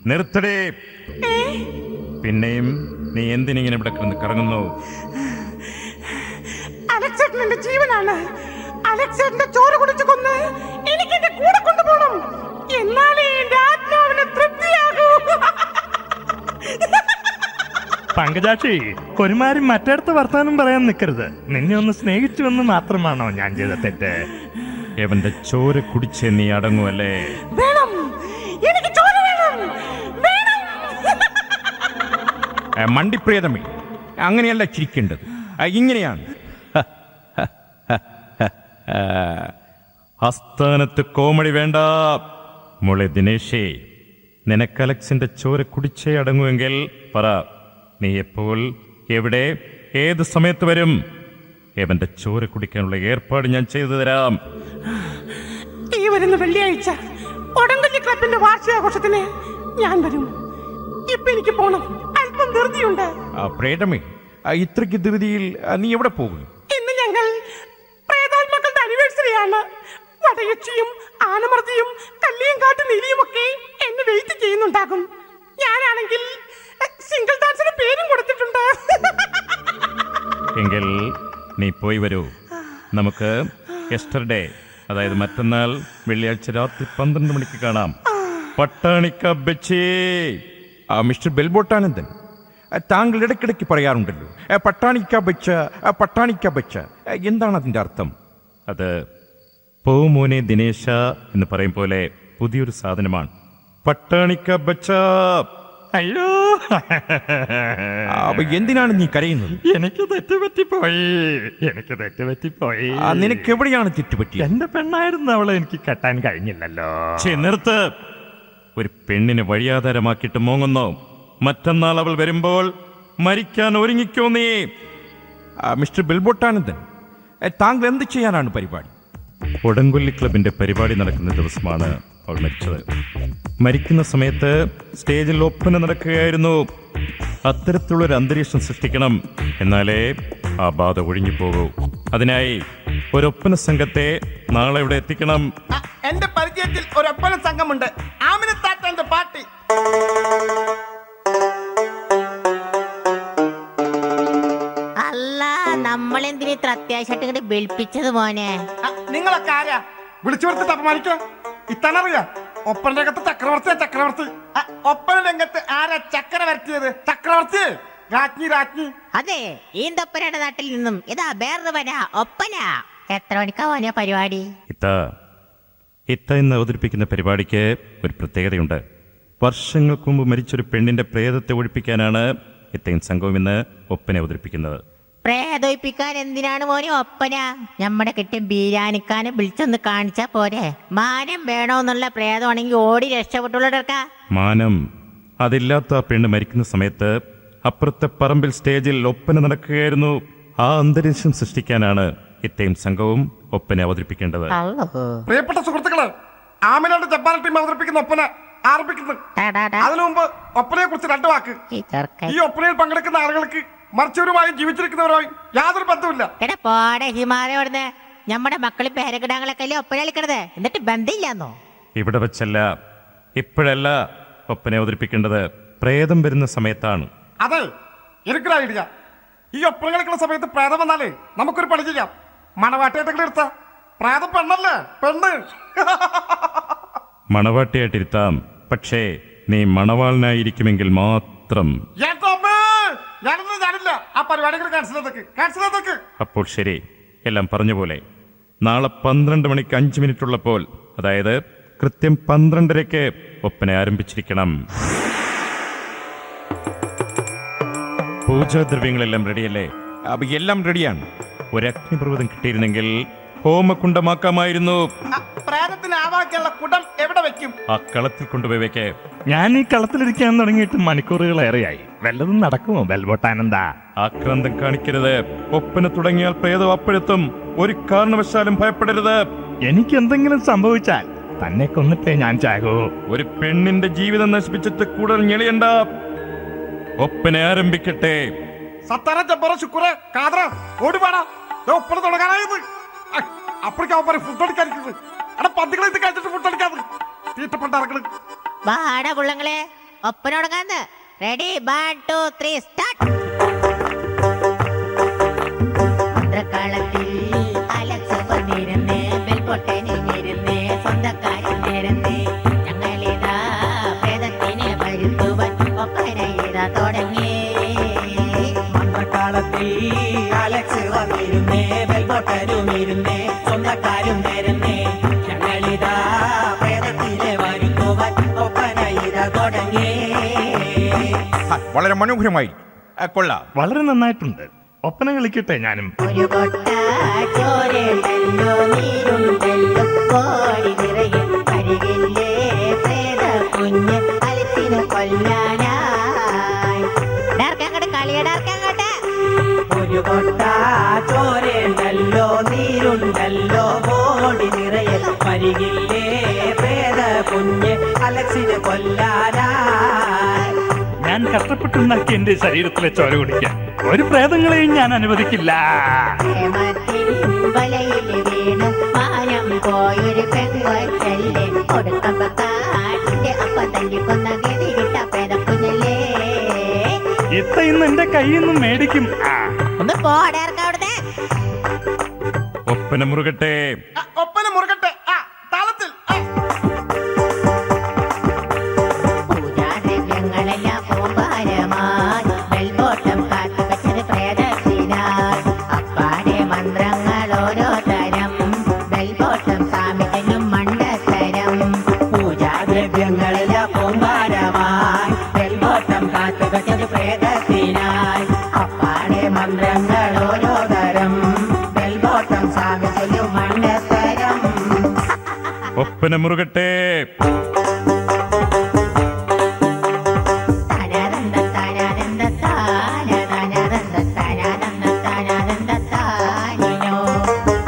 നിർത്തടേ. പിന്നെയും നീ എന്തിനിങ്ങനെ ഇവിടെ കിടന്ന് കറങ്ങുന്നു? അലക്സേട്ടൻ എന്റെ ജീവനാണ്. അലക്സേട്ടന്റെ ചോര കുടിച്ചു കൊന്ന് എനിക്ക് എന്റെ കൂടെ കൊണ്ടുപോകണം. എന്നാലേ എന്റെ ആത്മാവിന് തൃപ്തിയാകൂ. പങ്കജാക്ഷി, ഒരുമാതിരി മറ്റടുത്ത് വർത്താനം പറയാൻ നിൽക്കരുത്. നിന്നെ ഒന്ന് സ്നേഹിച്ചുവെന്ന് മാത്രമാണോ ഞാൻ ചെയ്ത തെറ്റ്? എവന്റെ ചോര കുടിച്ച് നീ അടങ്ങുമല്ലേ? വേണം, എനിക്ക് ചോര വേണം, വേണം. മണ്ടിപ്രേതമേ, അങ്ങനെയല്ല ചിരിക്കേണ്ടത്, ഇങ്ങനെയാണ്. ആസ്ഥാനത്ത് കോമഡി വേണ്ട. മോളെ ദിനേശേ, നിനക്ക് അലക്സിന്റെ ചോര കുടിച്ചേ അടങ്ങുമെങ്കിൽ പറ, നീ എപ്പോൾ, എവിടെ, ഏത് സമയത്ത് വരും? എവന്റെ ചോര കുടിക്കാനുള്ള ഏർപ്പാട് ഞാൻ ചെയ്തു തരാം. ഈ വരുന്ന വെള്ളിയാഴ്ച ഒടങ്കല്ലി ക്ലബിന്റെ വാർഷികാഘോഷത്തിന് ഞാൻ വരും. ഇപ്പൊ എനിക്ക് പോണം, അല്പം ധൃതിയുണ്ട്. പ്രേതമേ, ഇത്രയ്ക്ക് ധൃതിയിൽ നീ എവിടെ പോകുന്നു? ഇന്ന് ഞങ്ങൾ പ്രേതാത്മക്കളുടെ ആനിവേഴ്സറിയാണ്. വടയക്ഷിയും ആനമർദ്ദിയും കല്ലിയങ്കാട്ട് നീലിയുമൊക്കെ എന്നെ വെയിറ്റ് ചെയ്യുന്നുണ്ടാകും. ഞാനാണെങ്കിൽ സിംഗിൾ ഡാൻസിന് പേരും കൊടുത്തിട്ടുണ്ട്. എങ്കിൽ നീ പോയി വരൂ. നമുക്ക് യെസ്റ്റർഡേ, അതായത് മറ്റന്നാൾ വെള്ളിയാഴ്ച രാത്രി 12 മണിക്ക് കാണാം. പട്ടാണിക്ക ബച്ചേ. മിസ്റ്റർ ബെൽബോട്ടാനന്ദൻ, താങ്കൾ ഇടയ്ക്കിടയ്ക്ക് പറയാറുണ്ടല്ലോ പട്ടാണിക്ക ബച്ച, പട്ടാണിക്ക ബച്ച. എന്താണ് അതിൻ്റെ അർത്ഥം? അത് പോ മോനെ ദിനേശ എന്ന് പറയും പോലെ പുതിയൊരു സാധനമാണ്. പട്ടാണിക്ക ബച്ച. അയ്യോ, അപ്പൊ എന്തിനാണ് നീ കരയുന്നത്? എനിക്ക് തെറ്റുപറ്റിപ്പോയി. നിനക്ക് എവിടെയാണ് തെറ്റുപറ്റിയത്? എന്റെ പെണ്ണായിരുന്നു അവളെ എനിക്ക് കെട്ടാൻ കഴിഞ്ഞില്ലല്ലോ. നിർത്ത്. ഒരു പെണ്ണിനെ വഴിയാധാരമാക്കിയിട്ട് മോങ്ങുന്നു. മറ്റന്നാൾ അവൾ വരുമ്പോൾ മരിക്കാൻ ഒരുങ്ങിക്കോ നീ. മിസ്റ്റർ ബിൽബോട്ടാനന്ദൻ, താങ്കൾ എന്ത് ചെയ്യാനാണ് പരിപാടി? കൊടംകൊല്ലി ക്ലബിന്റെ പരിപാടി നടക്കുന്ന ദിവസമാണ് അവൾ മരിച്ചത്. മരിക്കുന്ന സമയത്ത് സ്റ്റേജിൽ ഒപ്പന നടക്കുകയായിരുന്നു. അത്തരത്തിലുള്ളൊരു അന്തരീക്ഷം സൃഷ്ടിക്കണം, എന്നാലേ ആ ബാധ ഒഴിഞ്ഞു പോകൂ. അതിനായി ഒരൊപ്പന സംഘത്തെ നാളെ ഇവിടെ എത്തിക്കണം. എന്റെ പരിചയത്തിൽ ഒരൊപ്പന സംഘമുണ്ട്. ആമിനത്താറ്റന്റെ പാർട്ടി. അല്ല, നമ്മളെന്തിനു ഇത്ര അത്യാവശ്യമായിട്ട് ഇങ്ങോട്ട് വെളുപ്പിച്ചത് മോനെ? നിങ്ങളൊക്കെ ആരാ വിളിച്ചു കൊടുത്തിട്ട് അപമാനിക്കോ? ഇത്തനറിയാ ഒപ്പന രംഗത്ത് ചക്രവർത്തി. ഒപ്പന രംഗത്ത് ആരാ ചക്രവർത്തിയത്? ചക്രവർത്തി, രാജ്ഞി. അതെ, ഈന്തപ്പനയുടെ നാട്ടിൽ നിന്നും ഇതാ വേറൊരുവന ഒപ്പന. എത്ര മണിക്കാ മോനെ പരിപാടി? ഇത്ത എന്ന് അവതരിപ്പിക്കുന്ന പരിപാടിക്ക് ഒരു പ്രത്യേകതയുണ്ട്. വർഷങ്ങൾക്ക് മുമ്പ് മരിച്ചൊരു പെണ്ണിന്റെ പ്രേതത്തെ ഒഴിപ്പിക്കാനാണ് ഇത്തയും സംഘവും ഇന്ന് ഒപ്പന അവതരിപ്പിക്കുന്നത്. പ്രേതൊഴിപ്പിക്കാൻ എന്തിനാണ് മോനെ ഒപ്പന? നമ്മുടെ കിട്ടിയ ബീരാനിക്കാനെ വിളിച്ചൊന്ന് കാണിച്ചാ പോരെ? മാനം വേണോന്നുള്ള പ്രേതമാണെങ്കിൽ ഓടി രക്ഷപ്പെട്ടുള്ളടക്ക. മാനം അതില്ലാത്ത ആ പെണ്ണ് മരിക്കുന്ന സമയത്ത് അപ്പുറത്തെ പറമ്പിൽ സ്റ്റേജിൽ ഒപ്പന നടക്കുകയായിരുന്നു. ആ അന്തരീക്ഷം സൃഷ്ടിക്കാനാണ് ഇത്തയും സംഘവും ഒപ്പന അവതരിപ്പിക്കേണ്ടത്. പ്രിയപ്പെട്ട സുഹൃത്തുക്കളെ, ആമിനയുടെ ജപ്പാൻ ടീം അവതരിപ്പിക്കുന്ന ഒപ്പന ആരംഭിക്കുന്നത്. അതിനു മുമ്പ് ഒപ്പനയെ കുറിച്ച് 2 വാക്ക്. ഈ ഒപ്പനയിൽ പങ്കെടുക്കുന്ന ആളുകൾക്ക് മരിച്ചവരുമായും ജീവിച്ചിരിക്കുന്നവരുമായും യാതൊരു ബന്ധമില്ല. ഹിമാലയോടുന്ന് നമ്മുടെ മക്കളും പേരക്കിടാങ്ങളൊക്കെ അല്ലേ ഒപ്പന കളിക്കണത്, എന്നിട്ട് ബന്ധമില്ലാന്നോ? ഇവിടെ വെച്ചല്ല, ഇപ്പോഴല്ല ഒപ്പന അവതരിപ്പിക്കേണ്ടത്, പ്രേതം വരുന്ന സമയത്താണ്. അതെ, എനിക്കൊരു ഐഡിയ. ഈ ഒപ്പന കളിക്കുന്ന സമയത്ത് പ്രേതം വന്നാലേ നമുക്കൊരു പണി ചെയ്യാം. മണവാട്ടിയായിട്ട് എടുത്ത പ്രേതം പെണ്ണല്ലേ, പെണ്ണ്. മണവാട്ടിയായിട്ടിരുത്താം, പക്ഷേ നീ മണവാളനായിരിക്കുമെങ്കിൽ മാത്രം. ഞാനില്ല ആ പരിപാടികൾ ക്യാൻസൽ. അപ്പോൾ ശരി, എല്ലാം പറഞ്ഞ പോലെ നാളെ 12 മണിക്ക് 5 മിനിറ്റ് ഉള്ളപ്പോൾ, അതായത് കൃത്യം 12:30 ഒപ്പന ആരംഭിച്ചിരിക്കണം. പൂജാദ്രവ്യങ്ങളെല്ലാം റെഡിയല്ലേ? എല്ലാം റെഡിയാണ്. ഒരു അഗ്നിപർവ്വതം കിട്ടിയിരുന്നെങ്കിൽ ഹോമകുണ്ടമാക്കാമായിരുന്നു. പ്രേതത്തിന് ആവാക്കിയുള്ള കുടം എവിടെ വെക്കും? ആ കളത്തിൽ കൊണ്ടുപോയി വെക്കേ. ഞാൻ ഈ കളത്തിലിരിക്കാൻ തുടങ്ങിയിട്ട് മണിക്കൂറുകളേറെയായി. വല്ലതും നടക്കുമോ ബെൽബോട്ടാനന്ദ? ആക്രാന്തം കാണിക്കരുത്. ഒപ്പന തുടങ്ങിയാൽ പ്രേതം അപ്പോഴെത്തും. ഒരു കാരണവശാലും ഭയപ്പെടരുത്. എനിക്ക് എന്തെങ്കിലും സംഭവിച്ചാൽ തന്നെ കൊന്നിട്ടേ ഞാൻ ചാകൂ. ഒരു പെണ്ണിന്റെ ജീവിതം നശിപ്പിച്ചിട്ട് കൂടുതൽ ഞെളിയണ്ട. ഒപ്പന ആരംഭിക്കട്ടെ. ഒപ്പന തുടങ്ങാനായത് അപ്പോഴേക്കും ഫുഡ് അടിക്കാതിരിക്കുന്നത്. അവിടെ പന്തികളെ ഇത് കഴിച്ചിട്ട് ഫുഡ് അടിക്കാതെ തീറ്റപ്പെട്ടാർക്കള്. വാടാ പുള്ളങ്ങളെ, ഒപ്പന തുടങ്ങാന്ന്. Ready, 1 2 3 start. കളത്തിൽ അലക്സ് വന്നിരുന്നേ, ബെൽബോട്ടനിരുന്നേ, സ്വന്തക്കാരൻ നേരുന്നേ. ഞങ്ങളിതാ പ്രേതത്തിനെ വരുത്തുവാൻ ഒപ്പന ഇതാ തുടങ്ങി. മന്ത്രക്കാലത്തിൽ അലക്സ് വന്നിരുന്നേ, ബെൽബോട്ടനും ഇരുന്നേ, സ്വന്തക്കാരും നേരുന്നേ. ഞങ്ങളിതാ പ്രേതത്തിനെ വരുത്തുവാൻ ഒപ്പന ഇതാ തുടങ്ങി. വളരെ മനോഹരമായി, കൊള്ളാം. വളരെ നന്നായിട്ടുണ്ട്. ഒപ്പന കളിക്കട്ടെ ഞാനും. ഒരു കൊട്ട ചോരയുണ്ടല്ലോ, നീരുണ്ടല്ലോ, കോടി നിറയെ അരികില്ലേ പ്രേത കുഞ്ഞ് അലച്ചിന് കൊല്ലാനായി. ഡാർക്കങ്ങോട്ട് കളിയടാർക്കങ്ങോട്ട്. ഒരു കൊട്ട ചോരയുണ്ടല്ലോ, നീരുണ്ടല്ലോ, കോടി നിറയെ അരികില്ലേ പ്രേത കുഞ്ഞ് അലച്ചിന് കൊല്ലാനായി. ഞാൻ കഷ്ടപ്പെട്ടുണ്ടാക്കി എന്റെ ശരീരത്തിലെ ചോര കുടിക്കാൻ ഒരു പ്രേതങ്ങളെയും ഞാൻ അനുവദിക്കില്ല. വലയിൽ വീണു മാനം പോയൊരു പെങ്കൊച്ചല്ലേ കൊടുക്കമ്പക്കാട്ടിന്റെ അപ്പ തല്ലിക്കൊന്ന ഗതി കിട്ട പേദക്കുഞ്ഞല്ലേ. ഇത്ത ഇന്ന് എന്റെ കയ്യിൽ നിന്നും മേടിക്കും. ഒന്ന് പോടേർക്ക അവിടുത്തെ. ഒപ്പന മുറുകട്ടെ. ഒപ്പന മുറുകട്ടെ. താളത്തിൽ. പൂജാദ്രവ്യങ്ങളെല്ലാം പൂമ്പാരമായി വെൽബോട്ടം കാത്തു വെച്ചത് പ്രേതത്തിനായി. അപ്പാടെ മന്ത്രങ്ങൾ ഓരോ തരം വെൽബോട്ടം സാമിക്കനും മണ്ടത്തരം. പൂജാദ്രവ്യങ്ങളെല്ലാം പൂമ്പാരമായി വെൽബോട്ടം കാത്തു വെച്ചത് പ്രേതത്തിനായി. അപ്പാടെ മന്ത്രങ്ങൾ ഓരോ തരം വെൽബോട്ടം സാമിക്കനും മണ്ടത്തരം. ഒപ്പന മുറുകട്ടെ.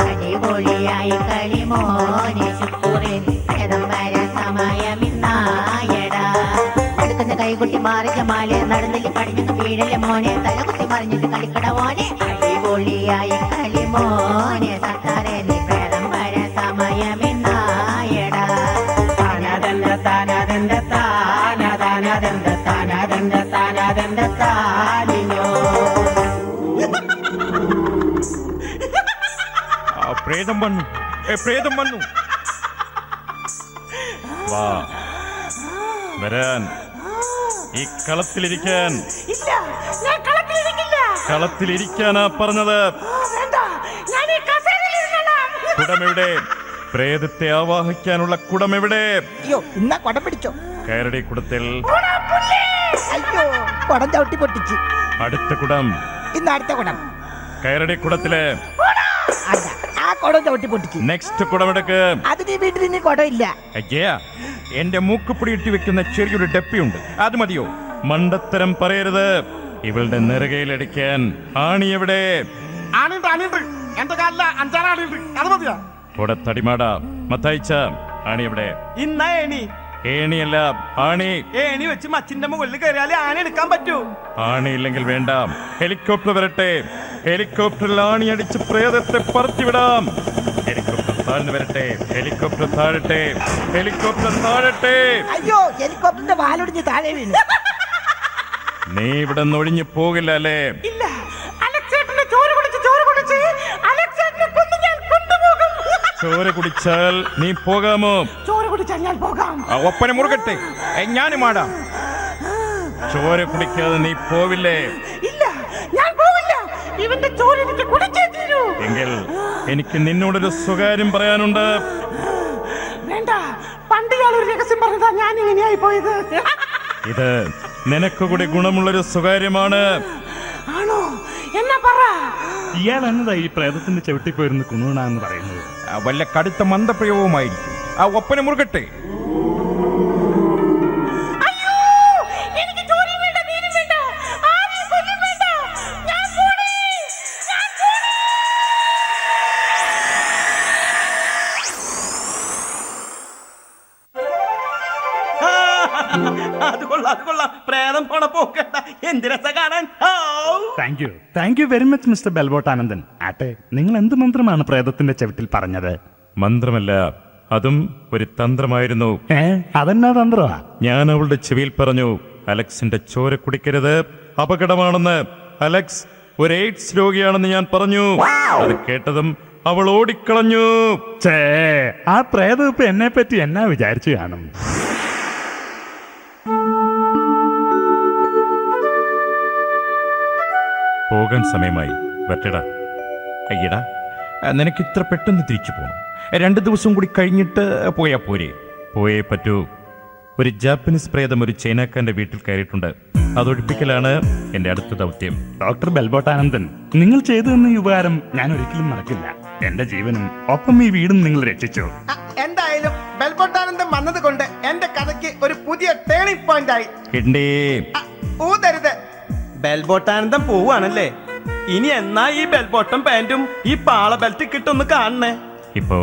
അടിപൊളിയായി കളിമോനെ ശുക്കൂറിൻ ഏതം വരെ സമയമിന്നായടാ. എടുക്കുന്ന കൈകുട്ടി മാറിച്ച മാലെ നടന്നില്ല പടിഞ്ഞു വീഴലെ മോനെ തലകുത്തി മറിഞ്ഞിട്ട് കളിക്കട മോനെ. അടിപൊളിയായി കളിമോനെ സത്താരെ നീ പ്രേതം വരെ സമയമിന്നായടാ. താനദന്ത താനദന്ത താനദാനദന്ത താനദന്ത താനദന്ത താനിനോ. പ്രേതം വന്നു. പ്രേതം വന്നു. വാ വരാൻ. ഈ കളത്തിലിരിക്കാൻ. ഇല്ല, ഞാൻ കളത്തിലിരിക്കില്ല. കളത്തിലിരിക്കാനാ പറഞ്ഞത്. വേണ്ട, ഞാൻ ഈ കസേരയിൽ ഇരുന്നോളാം. കുടമെവിടെ? പ്രേതത്തെ ആവാഹിക്കാനുള്ള കുടമെവിടെ? അയ്യോ ഇന്നാ കൊടം പിടിച്ചോ. കയറടി കുടത്തിൽ. അയ്യോ കൊടം ചവിട്ടി പൊട്ടിച്ച്. അടുത്ത കുടം. ഇന്ന് അടുത്ത കൊടം. കയറടി കുടത്തില്. അല്ല ആ കൊടം ചവിട്ടി പൊട്ടിച്ച്. നെക്സ്റ്റ് കുടമെടുക്ക്. അത് നീ വീട്ടിൽ ഇനി കൊടം ഇല്ല. അയ്യാ, എന്റെ മൂക്കുപ്പൊടി ഇട്ടി വെക്കുന്ന ചെറിയൊരു ഡപ്പിയുണ്ട്, അത് മതിയോ? മണ്ടത്തരം പറയരുത്. ഇവളുടെ നെറുകയിലടിക്കാൻ ആണി എവിടെ? ആണിണ്ട്. എന്റെ കാലില 5-6 ആണിണ്ട്. അത് മതിയാ. കുടത്തടിമാട മത്തയച്ച ആണി എവിടെ? ഇന്ന ഏണി. ഏണിയല്ല, ആണി. ഏണി വെച്ച് മച്ചിന്റെ മുകളിൽ കയറിയാലേ ആണി എടുക്കാൻ പറ്റൂ. ആണിയില്ലെങ്കിൽ വേണ്ട, ഹെലികോപ്റ്റർ വരട്ടെ. ഹെലികോപ്റ്ററിൽ ആണി അടിച്ച് പ്രേതത്തെ പറത്തിവിടാം. ഹെലികോപ്റ്റർ താഴ്ന്നു വരട്ടെ. ഹെലികോപ്റ്റർ താഴട്ടെ. ഹെലികോപ്റ്റർ താഴട്ടെ. അയ്യോ ഹെലികോപ്റ്ററിന്റെ വാലൊടിഞ്ഞ് താഴെ വീണ്. നീ ഇവിടെ നിന്ന് ഒഴിഞ്ഞു പോകില്ല അല്ലേ? ഇല്ല, അലക്സേട്ടന്റെ ചോര കുടിച്ച് അലക്സേട്ടനെ കൊന്ന് ഞാൻ കൊണ്ടുപോകും. ചോര കുടിച്ചാൽ നീ പോകാമോ? ചോര കുടിച്ചാൽ ഞാൻ പോകാം. ഒപ്പന മുറുകട്ടെ. ഞാനും ആടാം. ചോര കുടിക്കാതെ നീ പോവില്ലേ? ഇല്ല, ഞാൻ പോവില്ല. ഇവന്റെ ചോര എനിക്ക് കുടിച്ചേ തീരൂ. എങ്കിൽ എനിക്ക് നിന്നോടൊരു സ്വകാര്യം പറയാനുണ്ട്. വേണ്ട, പണ്ട് ഇയാളൊരു രഹസ്യം പറഞ്ഞതാ ഞാൻ ഇങ്ങനെയായി പോയത്. ഇത് നിനക്ക് കൂടി ഗുണമുള്ളൊരു സ്വകാര്യമാണ്. ആണോ? എന്നാ പറ. ഇയാൾ എന്നതാ ഈ പ്രേതത്തിന്റെ ചവിട്ടിപ്പോയിരുന്ന് കുണുണാന്ന് പറയുന്നത്? വല്ല കടുത്ത മന്ദപ്രയോഗവുമായിരിക്കും. ആ ഒപ്പന മുറുകട്ടെ. അയ്യോ, എനിക്ക് ചോരയും വേണ്ട, നീരും വേണ്ട, ആരെയും കൊല്ലും വേണ്ട. ഞാൻ പോണേ. അത് കൊള്ളാം. പ്രേതം പോണ പോക്കണ്ട. എന്ത് രസ കാണാൻ. Thank you very much mister ബെൽബോട്ടാനന്ദൻ. ആട്ടെ, നിങ്ങൾ എന്ത് മന്ത്രമാണ് പ്രേതത്തിന്റെ ചവിട്ടിൽ പറഞ്ഞത്? മന്ത്രമല്ല, അതും ഒരു തന്ത്രമായിരുന്നു. അതെന്നാ തന്ത്രമാ? ഞാൻ അവളുടെ ചെവിയിൽ പറഞ്ഞു, അലക്സിന്റെ ചോര കുടിക്കരുത്, അപകടമാണെന്ന്. അലക്സ് ഒരു എയ്ഡ്സ് രോഗിയാണെന്ന് ഞാൻ പറഞ്ഞു. അത് കേട്ടതും അവൾ ഓടിക്കളഞ്ഞു. ആ പ്രേതം ഇപ്പൊ എന്നെ പറ്റി എന്നാ വിചാരിച്ചു കാണും? പോകാൻ സമയമായി. വരട്ടെടാ. അയ്യടാ, നിനക്ക് ഇത്ര പെട്ടെന്ന് തിരിച്ചു പോകണം? 2 ദിവസം കൂടി കഴിഞ്ഞിട്ട് പോയാ പോരെ? പോയേ പറ്റൂ. ഒരു ജാപ്പനീസ് പ്രേതം ഒരു ചൈനക്കാരന്റെ വീട്ടിൽ കയറിയിട്ടുണ്ട്. അതൊഴിപ്പിക്കലാണ് എന്റെ അടുത്ത ദൗത്യം. ഡോക്ടർ ബെൽബോട്ടാനന്ദൻ, നിങ്ങൾ ചെയ്തു തന്ന ഈ ഉപകാരം ഞാൻ ഒരിക്കലും മറക്കില്ല. എന്റെ ജീവനും ഒപ്പം ഈ വീടും നിങ്ങൾ രക്ഷിച്ചു. എന്തായാലും ബെൽബോട്ടാനന്ദം വന്നത് കൊണ്ട് എന്റെ കഥയ്ക്ക് ഒരു പുതിയ ടേണിംഗ് പോയിന്റ് ആയി. ഊതരുത്. ബെൽബോട്ടാനന്ദം പോവാണല്ലേ? ഇനി എന്നാ ഈ ബെൽബോട്ടം പാന്റും ഈ പാള ബെൽറ്റ് കിട്ടൊന്ന് കാണണേ. ഇപ്പോ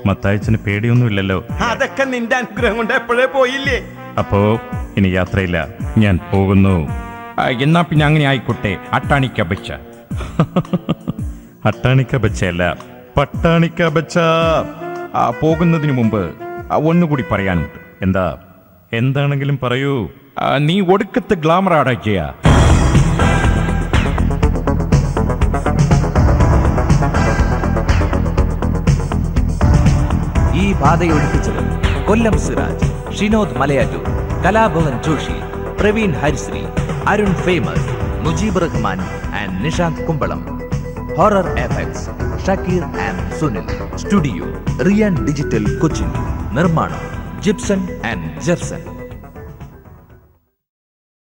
മത്തായച്ചന് പേടിയൊന്നുമില്ലല്ലോ. അതൊക്കെ നിന്റെ അനുഗ്രഹം കൊണ്ട് എപ്പോഴേ പോയില്ലേ. അപ്പോ ഇനി യാത്രയില്ല, ഞാൻ പോകുന്നു. എന്നാ പിന്നെ അങ്ങനെ ആയിക്കോട്ടെ. അട്ടാണിക്ക ബച്ച. അട്ടാണിക്ക ബച്ചയല്ല, പട്ടാണിക്ക ബച്ച, പോകുന്നതിന് മുമ്പ് ഒന്നുകൂടി പറയാനുണ്ട്. എന്താണെങ്കിലും പറയൂ. നീ ഒടുക്കത്തെ ഗ്ലാമർ ആടാക്കിയ. ഈ പാതയൊഴിപ്പിച്ചത് Kollam Siraj, Shinod Malayattoor, Kalabhavan Joshi, Praveen Harisree, Arun famous, Mujeeb Rahman and Nishanth Kumbalam. Horror effects Shakeer and Sunil. Studio Riyan digital Cochin. നിർമ്മാണം ജിപ്സൺ ആൻഡ് ജെർസൺ.